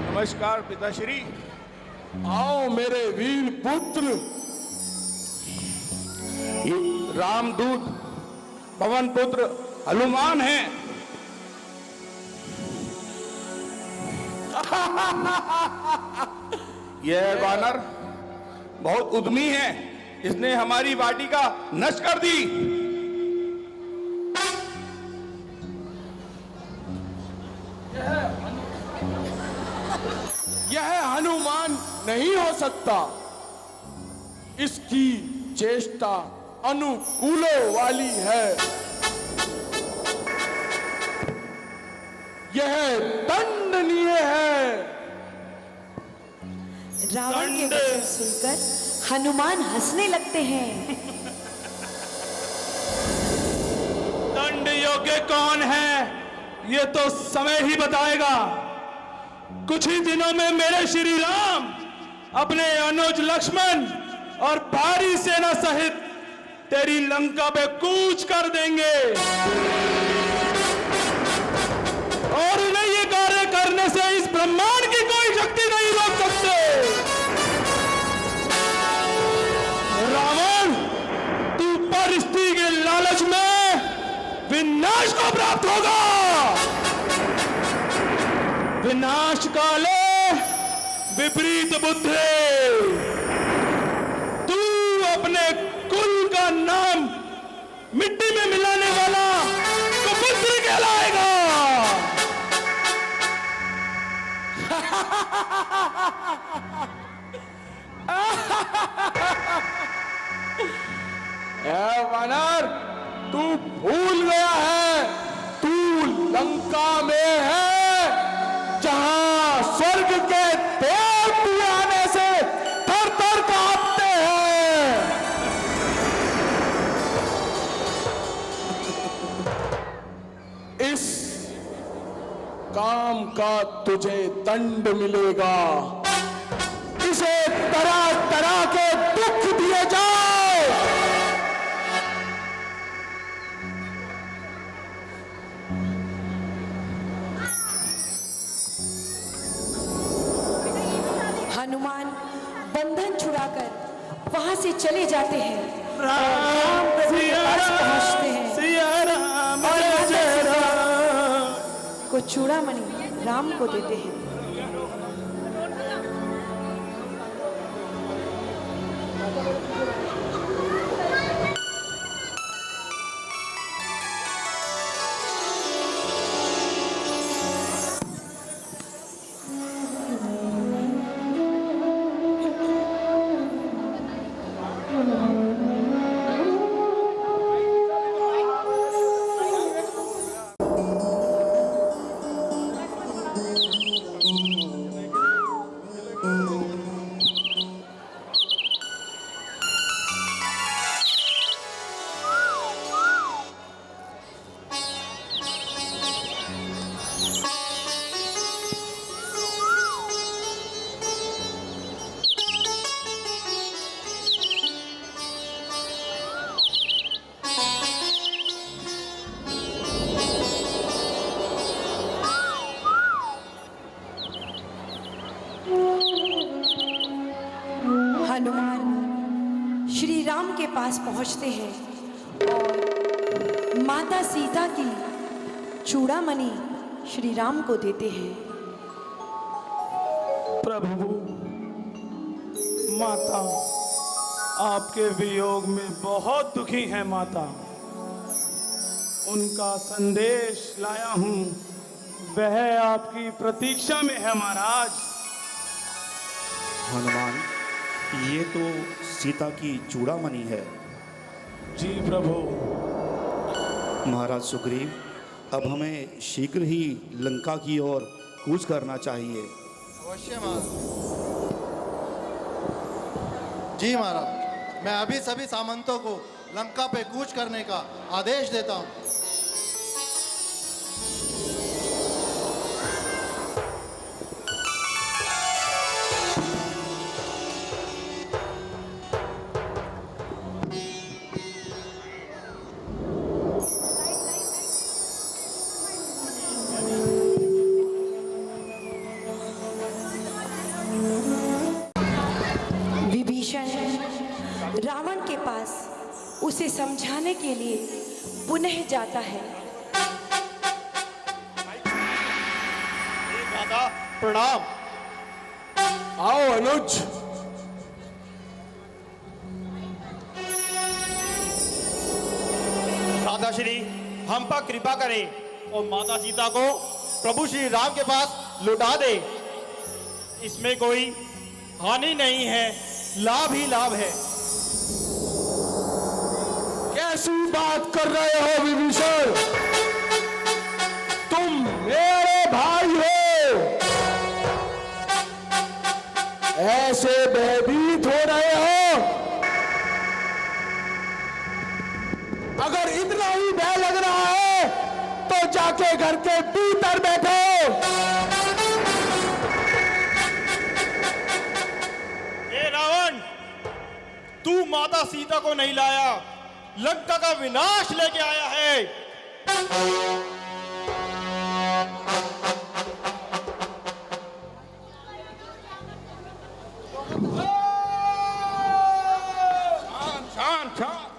N: नमस्कार पिताश्री।
H: आओ मेरे वीर पुत्र।
N: रामदूत पवन पुत्र हनुमान हैं। यह वानर बहुत उद्यमी है, इसने हमारी वाटिका नष्ट कर दी।
H: यह हनुमान नहीं हो सकता। इसकी चेष्टा अनुकूलों वाली है। यह दंडनीय है।
G: रावण के वचन सुनकर हनुमान हंसने लगते हैं।
O: दंड योग्य कौन है ये तो समय ही बताएगा। कुछ ही दिनों में मेरे श्री राम अपने अनुज लक्ष्मण और भारी सेना सहित तेरी लंका पे कूच कर देंगे और उन्हें ये कार्य करने से इस ब्रह्मांड की कोई शक्ति नहीं रोक सकते। रावण, तू परिस्थिति के लालच में विनाश को प्राप्त होगा। विनाश काले विपरीत बुद्धि।
H: ए वानर, तू भूल गया है, तू लंका में है जहां स्वर्ग के देव भी आने से थर थर कांपते हैं। इस काम का तुझे दंड मिलेगा। इसे तरह तरह के दुख दिए जाओ।
G: हनुमान बंधन छुड़ाकर वहां से चले जाते हैं।
O: राम
G: के पास पहुंचते हैं
O: सिया राम
G: और
O: जय राम।
G: को चूड़ामणि राम को देते हैं। हनुमान श्री राम के पास पहुंचते हैं और माता सीता की चूड़ामणि श्री राम को देते हैं।
O: प्रभु, माता आपके वियोग में बहुत दुखी है माता। उनका संदेश लाया हूं, वह आपकी प्रतीक्षा में है महाराज।
E: हनुमान, ये तो सीता की चूड़ामणि है।
O: जी प्रभु।
E: महाराज सुग्रीव, अब हमें शीघ्र ही लंका की ओर कूच करना चाहिए।
J: अवश्य महाराज। जी महाराज, मैं अभी सभी सामंतों को लंका पे कूच करने का आदेश देता हूँ।
G: रावण के पास उसे समझाने के लिए पुनः जाता है।
F: दादा प्रणाम।
H: आओ अनुज।
F: दादा श्री हम पर कृपा करें और माता सीता को प्रभु श्री राम के पास लौटा दे। इसमें कोई हानि नहीं है, लाभ ही लाभ है।
H: कैसी बात कर रहे हो विभीषण? तुम मेरे भाई हो, ऐसे भयभीत हो रहे हो? अगर इतना ही भय लग रहा है तो जाके घर के भीतर बैठो।
F: ए रावण, तू माता सीता को नहीं लाया, लंका का विनाश लेके आया है।
N: शांत शांत।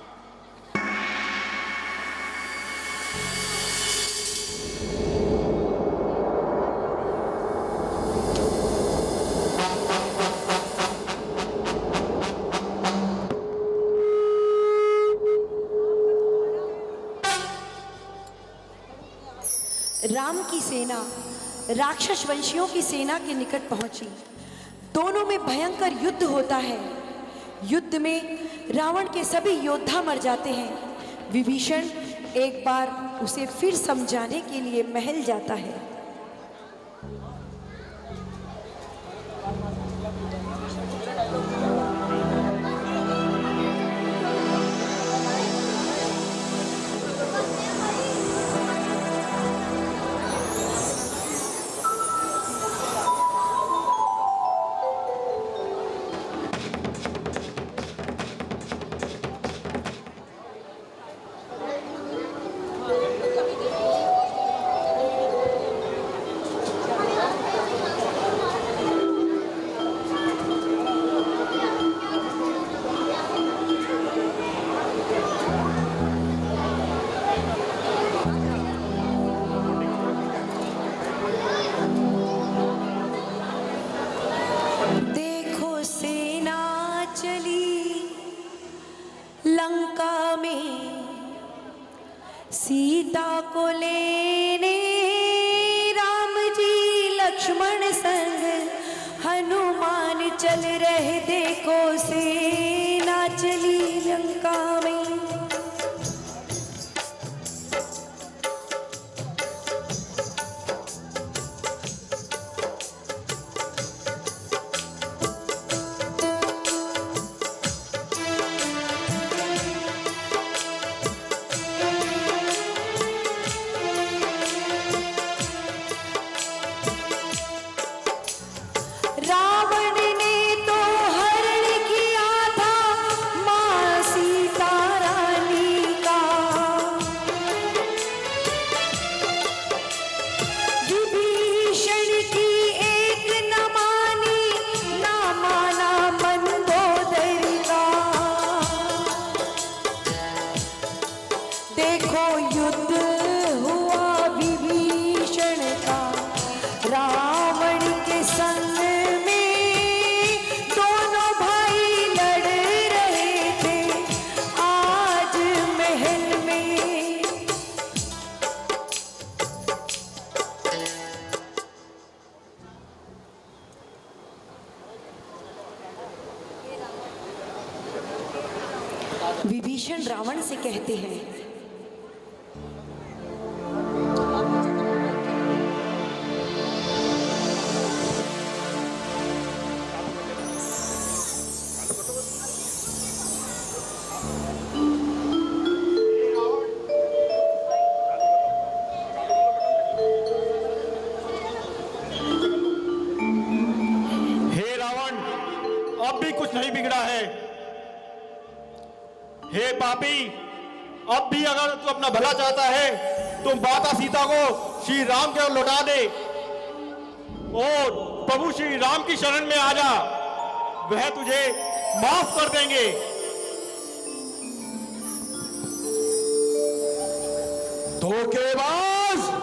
G: राम की सेना राक्षस वंशियों की सेना के निकट पहुंची। दोनों में भयंकर युद्ध होता है। युद्ध में रावण के सभी योद्धा मर जाते हैं। विभीषण एक बार उसे फिर समझाने के लिए महल जाता है।
A: लंका में सीता को लेने राम जी लक्ष्मण संग हनुमान चल रहे, देखो सेना चली लंका में। रावण ने तो हरण किया था मां सीता रानी का, विभीषण की एक न मानी, ना माना मंदोदरी का। देखो युद्ध हुआ विभीषण का रावण के संग, विभीषण रावण से कहते हैं,
F: हे रावण, अब भी कुछ नहीं बिगड़ा है। हे पापी, अब भी अगर तू अपना भला चाहता है तो माता सीता को श्री राम के ओर लौटा दे और प्रभु श्री राम की शरण में आ जा, वह तुझे माफ कर देंगे।
H: धोखेबाज!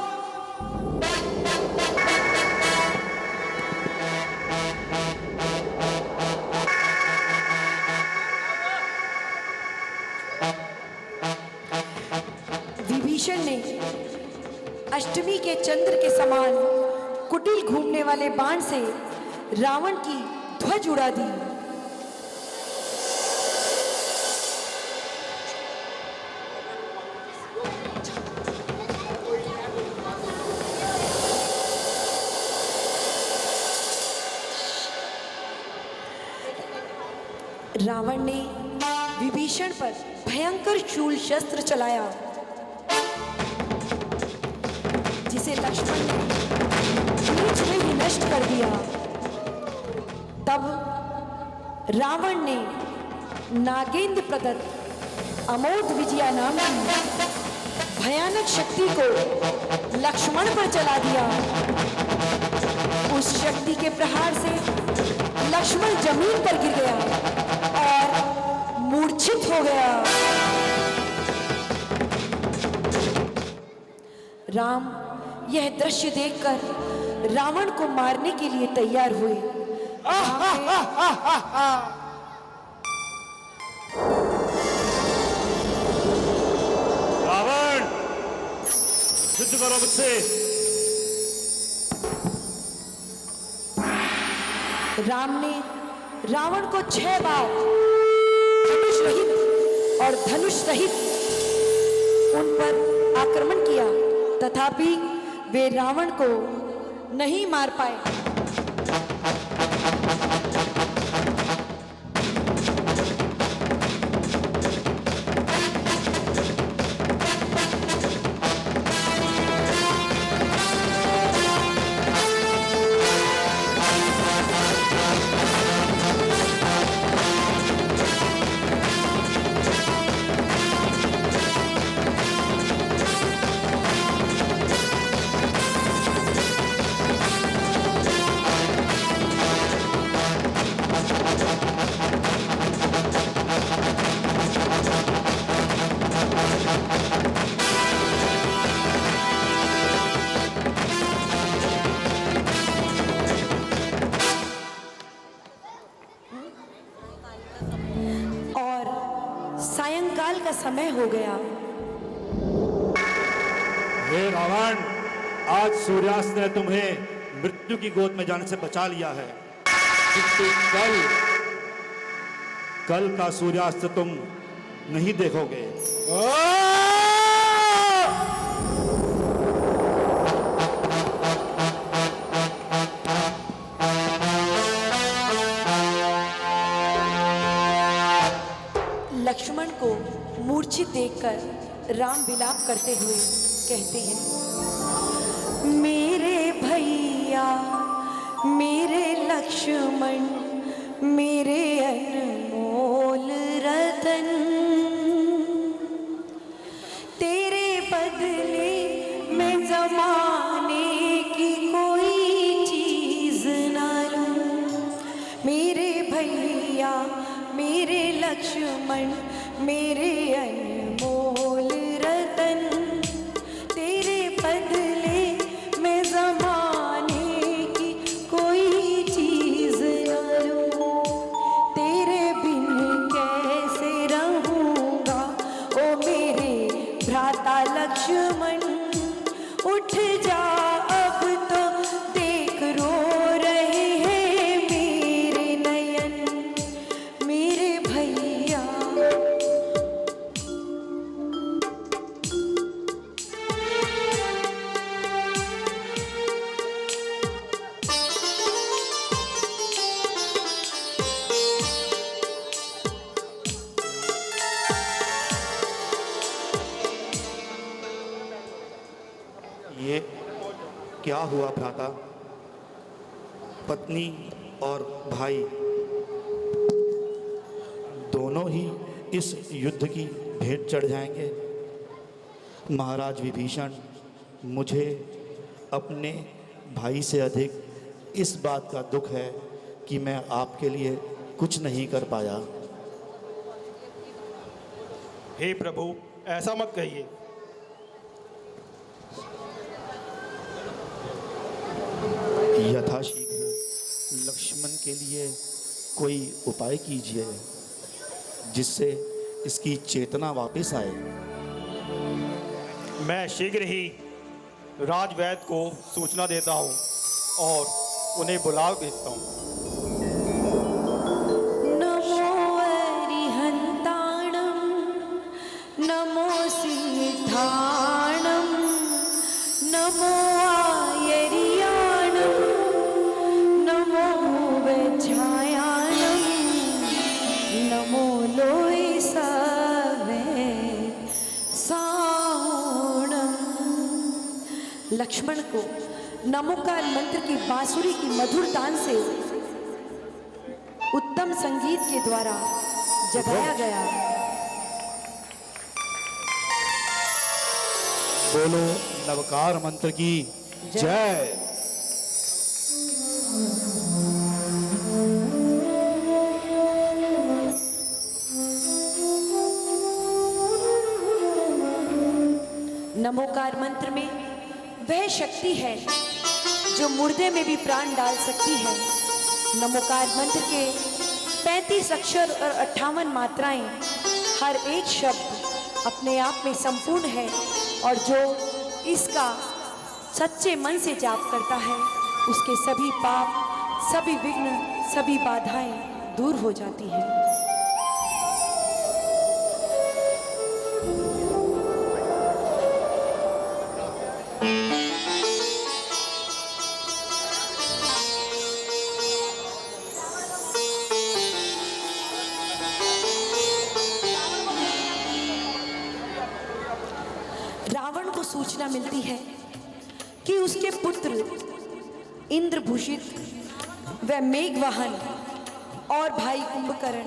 G: विभीषण ने अष्टमी के चंद्र के समान कुटिल घूमने वाले बाण से रावण की ध्वज उड़ा दी। रावण ने विभीषण पर भयंकर शूल शस्त्र चलाया, जिसे लक्ष्मण ने बीच में ही नष्ट कर दिया। तब रावण ने नागेंद्र प्रदत्त अमोघ विजया नाम की भयानक शक्ति को लक्ष्मण पर चला दिया। उस शक्ति के प्रहार से लक्ष्मण जमीन पर गिर गया और मूर्छित हो गया। राम यह दृश्य देखकर रावण को मारने के लिए तैयार हुए।
F: रावण, युद्ध करो मुझसे।
G: राम ने रावण को 6 बार धनुष रहित और धनुष रहित उन पर आक्रमण किया, तथापि वे रावण को नहीं मार पाए। सायंकाल का समय हो गया।
E: हे रावण, आज सूर्यास्त ने तुम्हें मृत्यु की गोद में जाने से बचा लिया है, किंतु कल का सूर्यास्त तुम नहीं देखोगे।
G: लक्ष्मण को मूर्छित देखकर राम विलाप करते हुए कहते हैं, मेरे भैया, मेरे लक्ष्मण, मेरे अनमोल रतन, तेरे बदले मैं जमाने की कोई चीज ना लूं। मेरे भैया, मेरे लक्ष्मण, मेरे अनमोल रतन, तेरे बदले मैं ज़माने की कोई चीज़ न लूं। तेरे बिन कैसे रहूँगा ओ मेरे भ्राता लक्ष्मण। उठ जा अब तो देख रो रहे हैं मेरे नयन, मेरे भैया।
E: ये क्या हुआ भ्राता? पत्नी और भाई दोनों ही इस युद्ध की भेंट चढ़ जाएंगे। महाराज विभीषण, मुझे अपने भाई से अधिक इस बात का दुख है कि मैं आपके लिए कुछ नहीं कर पाया।
F: हे प्रभु, ऐसा मत कहिए।
E: यथाशीघ्र लक्ष्मण के लिए कोई उपाय कीजिए जिससे इसकी चेतना वापस आए।
F: मैं शीघ्र ही राजवैद्य को सूचना देता हूँ और उन्हें बुला भेजता हूँ।
G: नमो अरिहंताणं, नमो सिद्धाणं, नमो आयर्याणं, नमो वज्रायाणं, नमो लोय सवे साणं। लक्ष्मण को नमोकार मंत्र की बांसुरी की मधुर तान से उत्तम संगीत के द्वारा जगाया गया।
E: बोलो नवकार मंत्र की जय।
G: नमोकार मंत्र में वह शक्ति है जो मुर्दे में भी प्राण डाल सकती है। नमोकार मंत्र के 35 अक्षर और 58 मात्राएं, हर एक शब्द अपने आप में संपूर्ण है और जो इसका सच्चे मन से जाप करता है उसके सभी पाप, सभी विघ्न, सभी बाधाएं दूर हो जाती हैं। रावण को सूचना मिलती है कि उसके पुत्र इंद्रभूषित व मेघवाहन और भाई कुंभकर्ण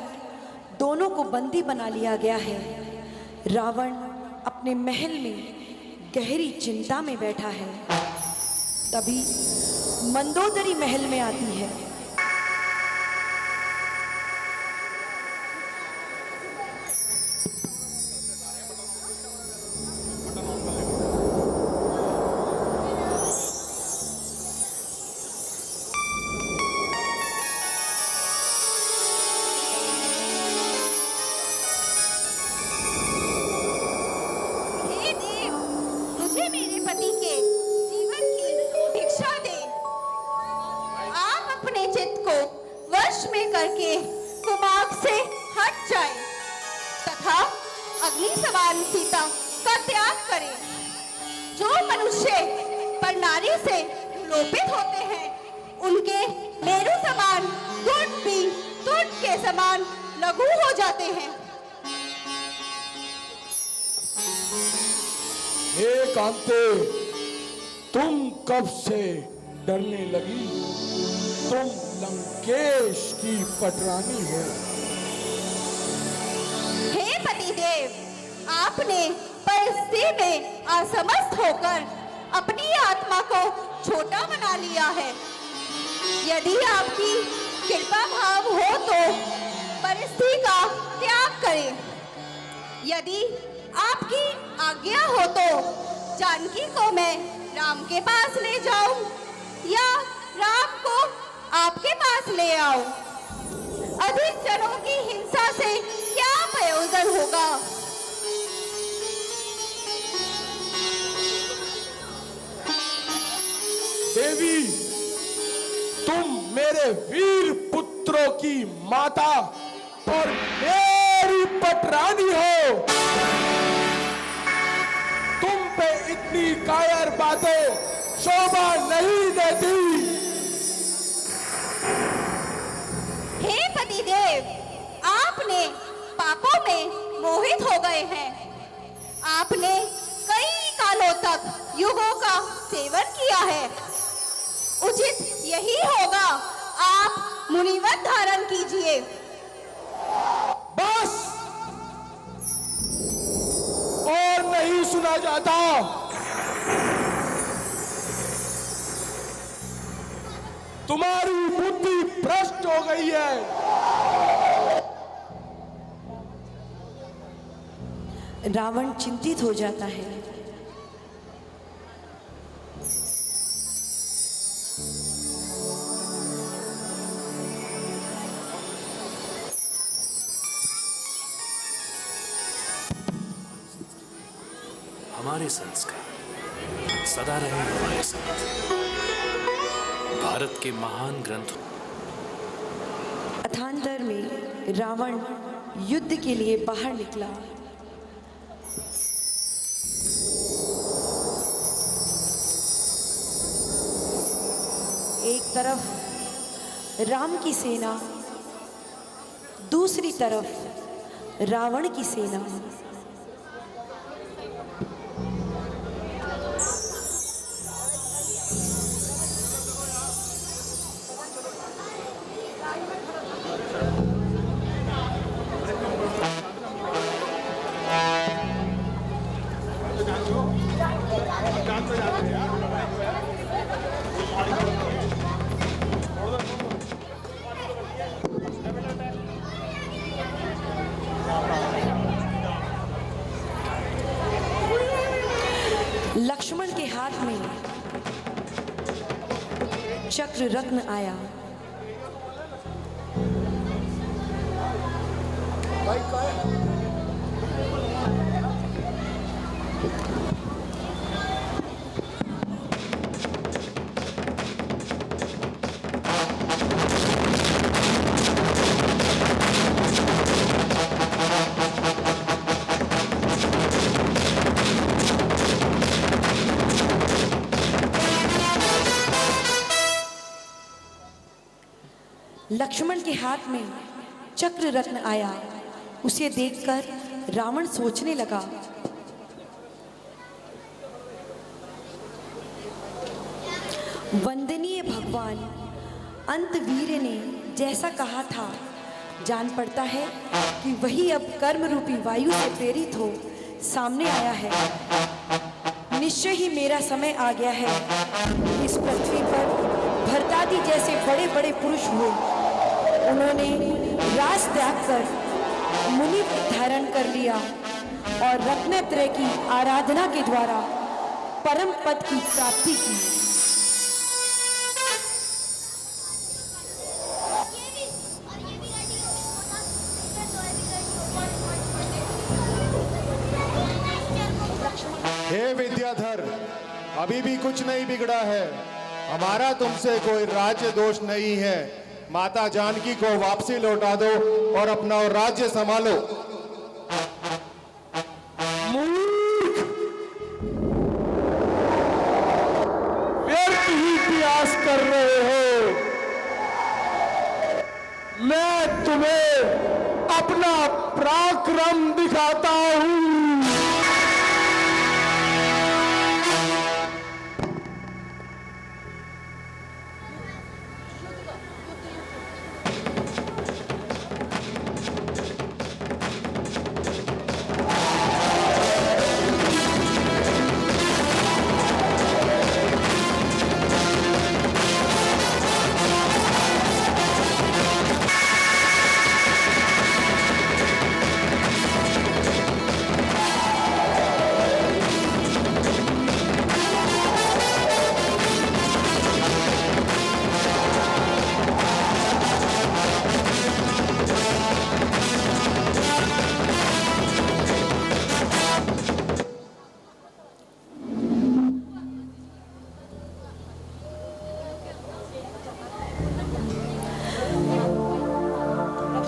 G: दोनों को बंदी बना लिया गया है। रावण अपने महल में गहरी चिंता में बैठा है। तभी मंदोदरी महल में आती है।
I: हे देव, मुझे मेरे पति के जीवन की भिक्षा दे। आप अपने चित्त को वश में करके कुमार्ग से हट जाए तथा अग्नि सवार सीता का त्याग करें। जो मनुष्य पर नारी से लोपित होते हैं, उनके मेरु समान तुंड भी तुंड के समान लघु हो जाते हैं।
H: हे कांते, तुम कब से डरने लगी? तुम लंकेश की पटरानी हो।
I: हे पतिदेव, आपने परिस्थिति में असमर्थ होकर अपनी आत्मा को छोटा बना लिया है। यदि आपकी कृपा भाव हो तो परिस्थिति का त्याग करें। यदि आपकी आज्ञा हो तो जानकी को मैं राम के पास ले जाऊं या राम को आपके पास ले आऊं? अधिक जनों की हिंसा से क्या प्रयोजन होगा?
H: देवी, तुम मेरे वीर पुत्रों की माता और मेरी पटरानी हो। तुम पे इतनी कायर बातें शोभा नहीं देती।
I: हे पतिदेव, आपने पापों में मोहित हो गए हैं। आपने कई कालों तक युगों का सेवन किया है। उचित यही होगा आप मुनिवत धारण कीजिए।
H: बस, और नहीं सुना जाता। तुम्हारी बुद्धि भ्रष्ट हो गई है।
G: रावण चिंतित हो जाता है।
L: हमारे संस्कार सदा रहे हमारे साथ। भारत के महान ग्रंथों।
G: अथांतर में रावण युद्ध के लिए बाहर निकला। एक तरफ राम की सेना, दूसरी तरफ रावण की सेना। लक्ष्मण के हाथ में चक्र रत्न आया। लक्ष्मण के हाथ में चक्र रत्न आया। उसे देखकर रावण सोचने लगा, वंदनीय भगवान, अंतवीर ने जैसा कहा था, जान पड़ता है कि वही अब कर्म रूपी वायु से प्रेरित हो सामने आया है। निश्चय ही मेरा समय आ गया है। इस पृथ्वी पर भरतादि जैसे बड़े बड़े पुरुष हुए, उन्होंने राज त्याग कर मुनि धारण कर लिया और रत्नत्रय की आराधना के द्वारा परम पद की प्राप्ति की।
D: हे विद्याधर, अभी भी कुछ नहीं बिगड़ा है। हमारा तुमसे कोई राज्य दोष नहीं है। माता जानकी को वापसी लौटा दो और अपना राज्य संभालो।
H: मूर्ख, व्यर्थ ही प्रयास कर रहे हो। मैं तुम्हें अपना पराक्रम दिखाता हूं।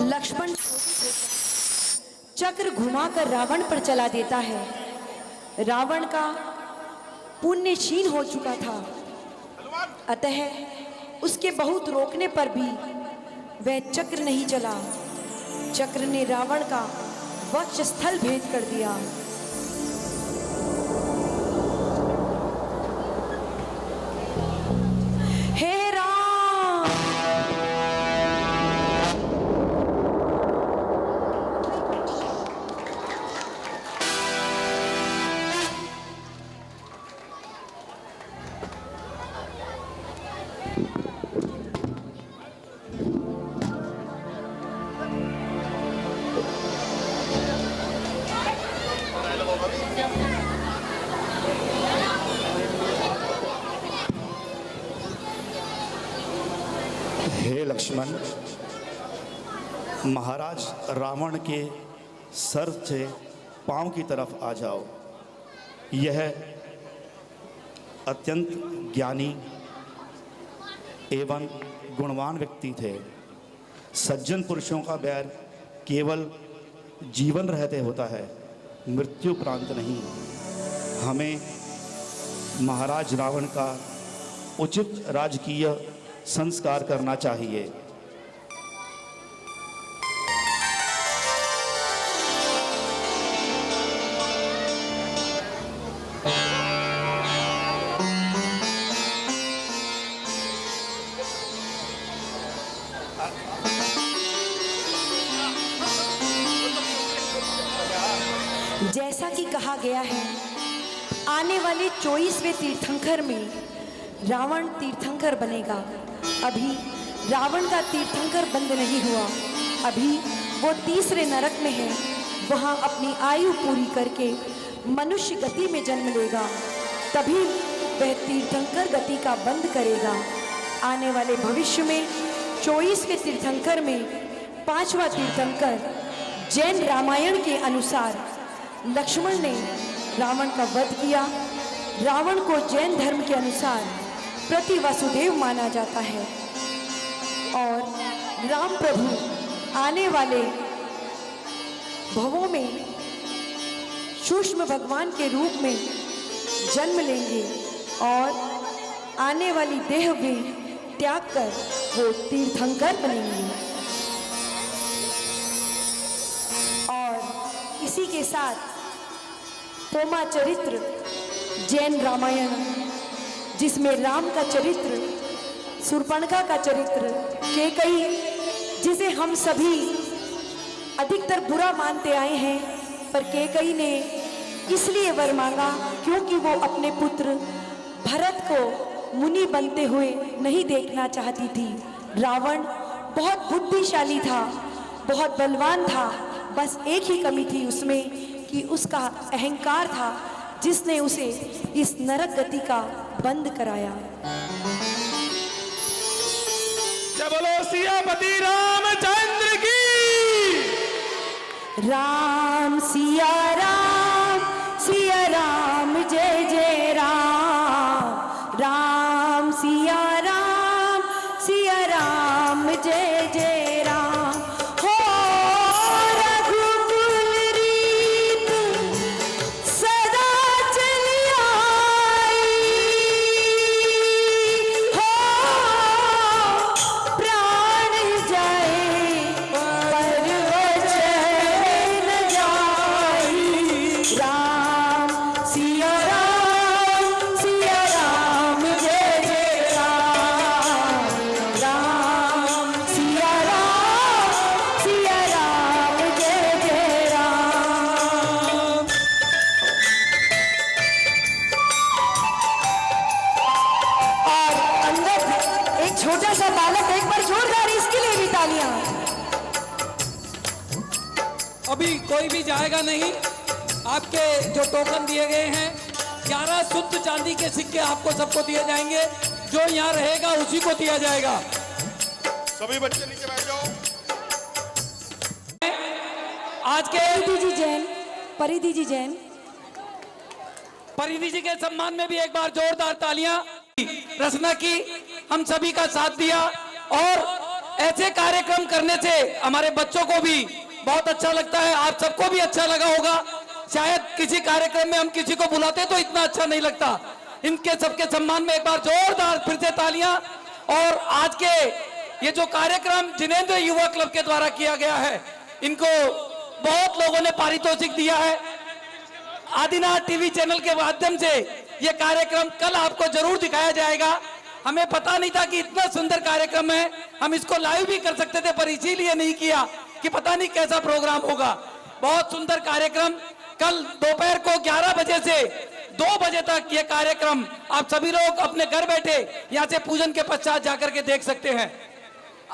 G: लक्ष्मण चक्र घुमाकर रावण पर चला देता है। रावण का पुण्य क्षीण हो चुका था, अतः उसके बहुत रोकने पर भी वह चक्र नहीं चला। चक्र ने रावण का वक्षस्थल भेद कर दिया। हे राम,
E: हे लक्ष्मण, महाराज रावण के सर से पांव की तरफ आ जाओ। यह अत्यंत ज्ञानी एवं गुणवान व्यक्ति थे। सज्जन पुरुषों का बैर केवल जीवन रहते होता है, मृत्यु उपरांत नहीं। हमें महाराज रावण का उचित राजकीय संस्कार करना चाहिए।
G: जैसा कि कहा गया है, आने वाले 24वें तीर्थंकर में रावण तीर्थंकर बनेगा। अभी रावण का तीर्थंकर बंद नहीं हुआ, अभी वो तीसरे नरक में है। वहाँ अपनी आयु पूरी करके मनुष्य गति में जन्म लेगा, तभी वह तीर्थंकर गति का बंद करेगा। आने वाले भविष्य में 24वें तीर्थंकर में 5वां तीर्थंकर जैन रामायण के अनुसार लक्ष्मण ने रावण का वध किया। रावण को जैन धर्म के अनुसार प्रति वसुदेव माना जाता है और राम प्रभु आने वाले भवों में सूक्ष्म भगवान के रूप में जन्म लेंगे और आने वाली देह में त्याग कर वो तीर्थंकर बनेंगे। और इसी के साथ पोमा चरित्र जैन रामायण, जिसमें राम का चरित्र, शूर्पणखा का चरित्र, कैकेयी जिसे हम सभी अधिकतर बुरा मानते आए हैं, पर कैकेयी ने इसलिए वर मांगा क्योंकि वो अपने पुत्र भरत को मुनि बनते हुए नहीं देखना चाहती थी। रावण बहुत बुद्धिशाली था, बहुत बलवान था, बस एक ही कमी थी उसमें कि उसका अहंकार था, जिसने उसे इस नरक गति का बंद कराया।
O: जय बोलो सियापति रामचंद्र की।
G: राम सिया राम जय जय राम, राम सिया राम जय जय राम। हो रघुकुल रीत सदा चली आई, हो प्राण जाए पर वचन न जाई। राम सिया राम जय जय राम, राम सिया राम जय जय राम। और अंदर एक छोटा सा बालक, एक बार जोरदार इसके लिए भी तालियां।
M: अभी कोई भी जाएगा नहीं। आपके जो टोकन दिए गए हैं 11 शुद्ध चांदी के सिक्के आपको सबको दिए जाएंगे। जो यहाँ रहेगा उसी को दिया जाएगा।
N: सभी बच्चे नीचे बैठ जाओ।
M: आज के
G: परिधि जी जैन
M: परिधि जी के सम्मान में भी एक बार जोरदार तालियां। रचना की, हम सभी का साथ दिया, और ऐसे कार्यक्रम करने से हमारे बच्चों को भी बहुत अच्छा लगता है। आप सबको भी अच्छा लगा होगा। शायद किसी कार्यक्रम में हम किसी को बुलाते तो इतना अच्छा नहीं लगता। इनके सबके सम्मान में एक बार जोरदार फिर से तालियां। और आज के ये जो कार्यक्रम जिनेंद्र युवा क्लब के द्वारा किया गया है, इनको बहुत लोगों ने पारितोषिक दिया है। आदिनाथ टीवी चैनल के माध्यम से ये कार्यक्रम कल आपको जरूर दिखाया जाएगा। हमें पता नहीं था कि इतना सुंदर कार्यक्रम है। हम इसको लाइव भी कर सकते थे, पर इसीलिए नहीं किया कि पता नहीं कैसा प्रोग्राम होगा। बहुत सुंदर कार्यक्रम। कल दोपहर को 11 बजे से 2 बजे तक ये कार्यक्रम आप सभी लोग अपने घर बैठे यहाँ से पूजन के पश्चात जाकर के देख सकते हैं।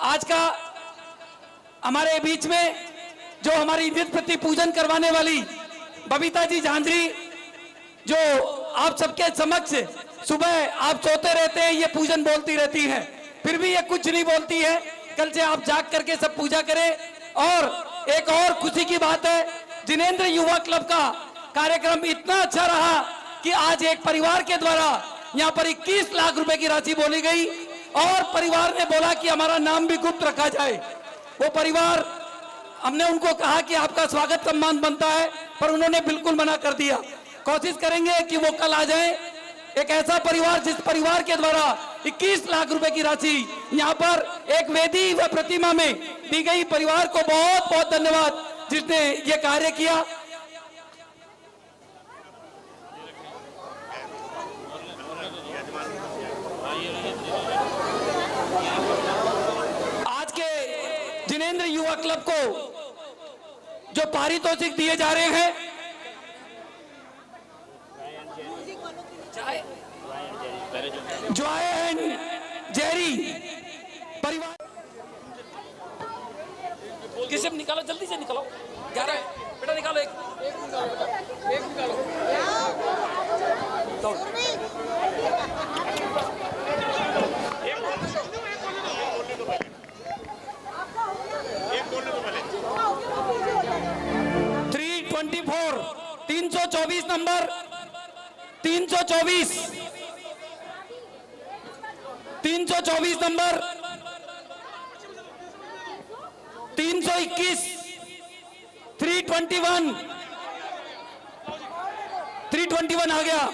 M: आज का हमारे बीच में जो हमारी नित्य प्रति पूजन करवाने वाली बबीता जी झांझरी, जो आप सबके समक्ष सुबह आप सोते रहते हैं, ये पूजन बोलती रहती हैं, फिर भी ये कुछ नहीं बोलती है। कल से आप जाग करके सब पूजा करें। और एक और खुशी की बात है, जिनेंद्र युवा क्लब का कार्यक्रम इतना अच्छा रहा कि आज एक परिवार के द्वारा यहाँ पर 21 लाख रुपए की राशि बोली गई, और परिवार ने बोला कि हमारा नाम भी गुप्त रखा जाए। वो परिवार, हमने उनको कहा कि आपका स्वागत सम्मान बनता है, पर उन्होंने बिल्कुल मना कर दिया। कोशिश करेंगे कि वो कल आ जाए। एक ऐसा परिवार जिस परिवार के द्वारा 21 लाख रुपए की राशि यहाँ पर एक वेदी व प्रतिमा में दी गई, परिवार को बहुत बहुत धन्यवाद जिसने ये कार्य किया। आज के जिनेंद्र युवा क्लब को जो पारितोषिक दिए जा रहे हैं, जॉय एंड जेरी परिवार, किसे निकालो, जल्दी से निकालो। 11 बेटा निकालो, एक निकालो। दौड़। एक बोलने दो पहले। 324 324 नंबर 324 324 नंबर 321 321 आ गया।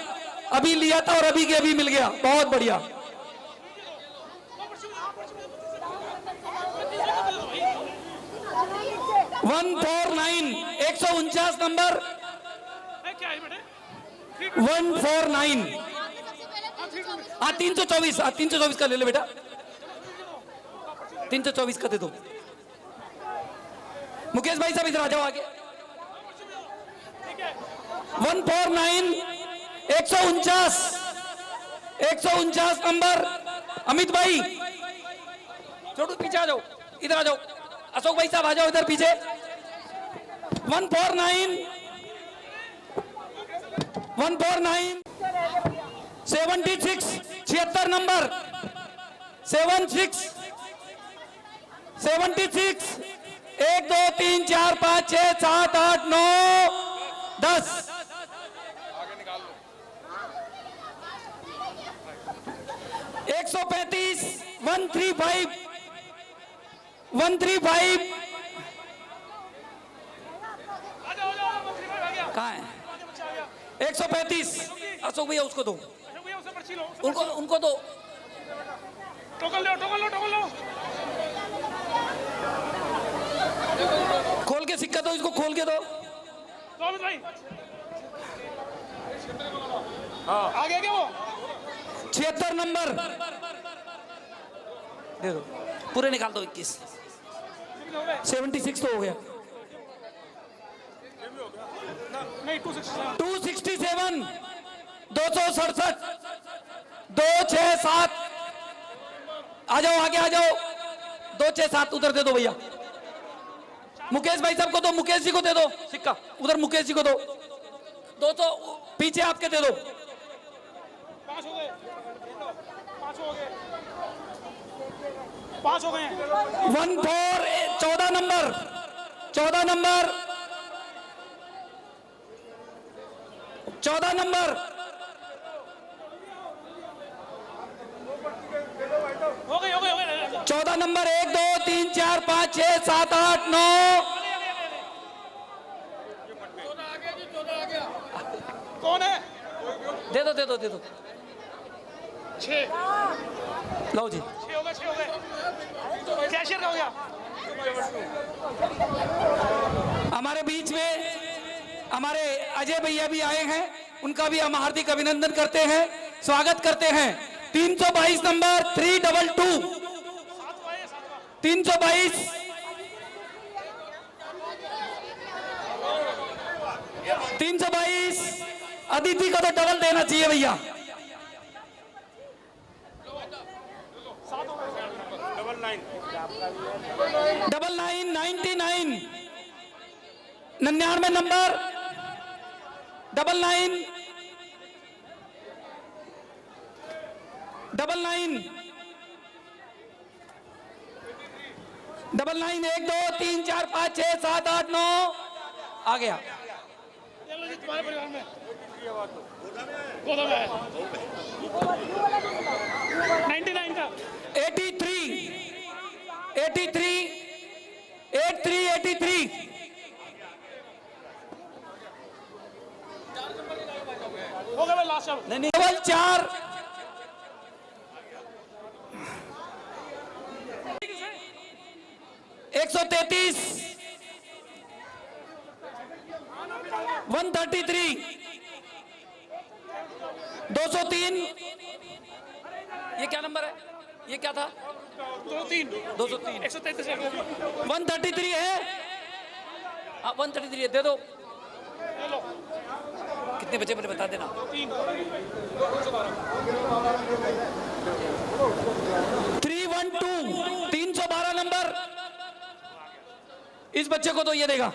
M: अभी लिया था और अभी के अभी मिल गया। बहुत बढ़िया। 149 149 नंबर 149। हाँ 324, हाँ 324 का ले लो बेटा, 324 का दे दो। मुकेश भाई साहब इधर आ जाओ आगे। 149 149 नंबर अमित भाई, छोटू पीछे आ जाओ, इधर आ जाओ। अशोक भाई साहब आ जाओ इधर पीछे। 149 76 76 नंबर 76 1 2 3 4 5 6 7 8 9 10 135 135 कहाँ है? 135 अशोक भैया उसको दो, उनको दो।
O: टोकन लो।
M: खोल के सिक्का दो, इसको खोल के दो।
O: आगे क्या वो
M: 76 नंबर दे दो, पूरे निकाल दो। 21 76 तो हो गया।
O: नहीं 267
M: 267 267 आ जाओ आगे आ जाओ। 267 उधर दे दो भैया, मुकेश भाई साहब को दो, मुकेश जी को दे दो सिक्का, उधर मुकेश जी को दो। 200 पीछे आपके दे दो।
O: 5 हो गए
M: 14 नंबर 14 नंबर
O: हो गए
M: 14 नंबर 1 2 3 4 5 6 7 8 9
O: कौन है?
M: दे दो
O: 6
M: लो जी।
O: 6 हो गए कैशियर का हो गया।
M: हमारे बीच में हमारे अजय भैया भी आए हैं, उनका भी हम हार्दिक अभिनंदन करते हैं, स्वागत करते हैं। 322 नंबर 322 322 322 अदिति को तो डबल देना चाहिए भैया। 99 99 नंबर 99 1 2 3 4 5 6 7 8 9 आ गया।
O: तुम्हारे परिवार में गोदा में है 99 का
M: 83
O: हो गया लास्ट
M: नहीं केवल 4 133 133 203 ये क्या नंबर है? ये क्या था? 203
O: 133
M: 133 है। 133 है, दे दो। कितने बचे मुझे बता देना। 312 नंबर इस बच्चे को तो ये देगा।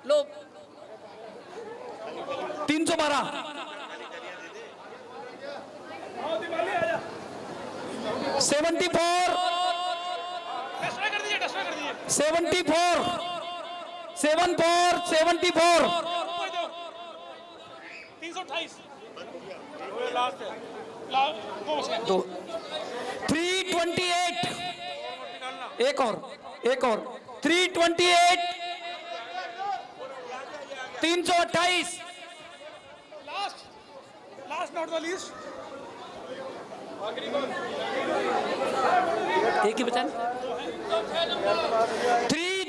M: लो 312 74 दो 328 एक और 328 328
O: लास्ट नॉट द लीस्ट
M: एक ही बचा 3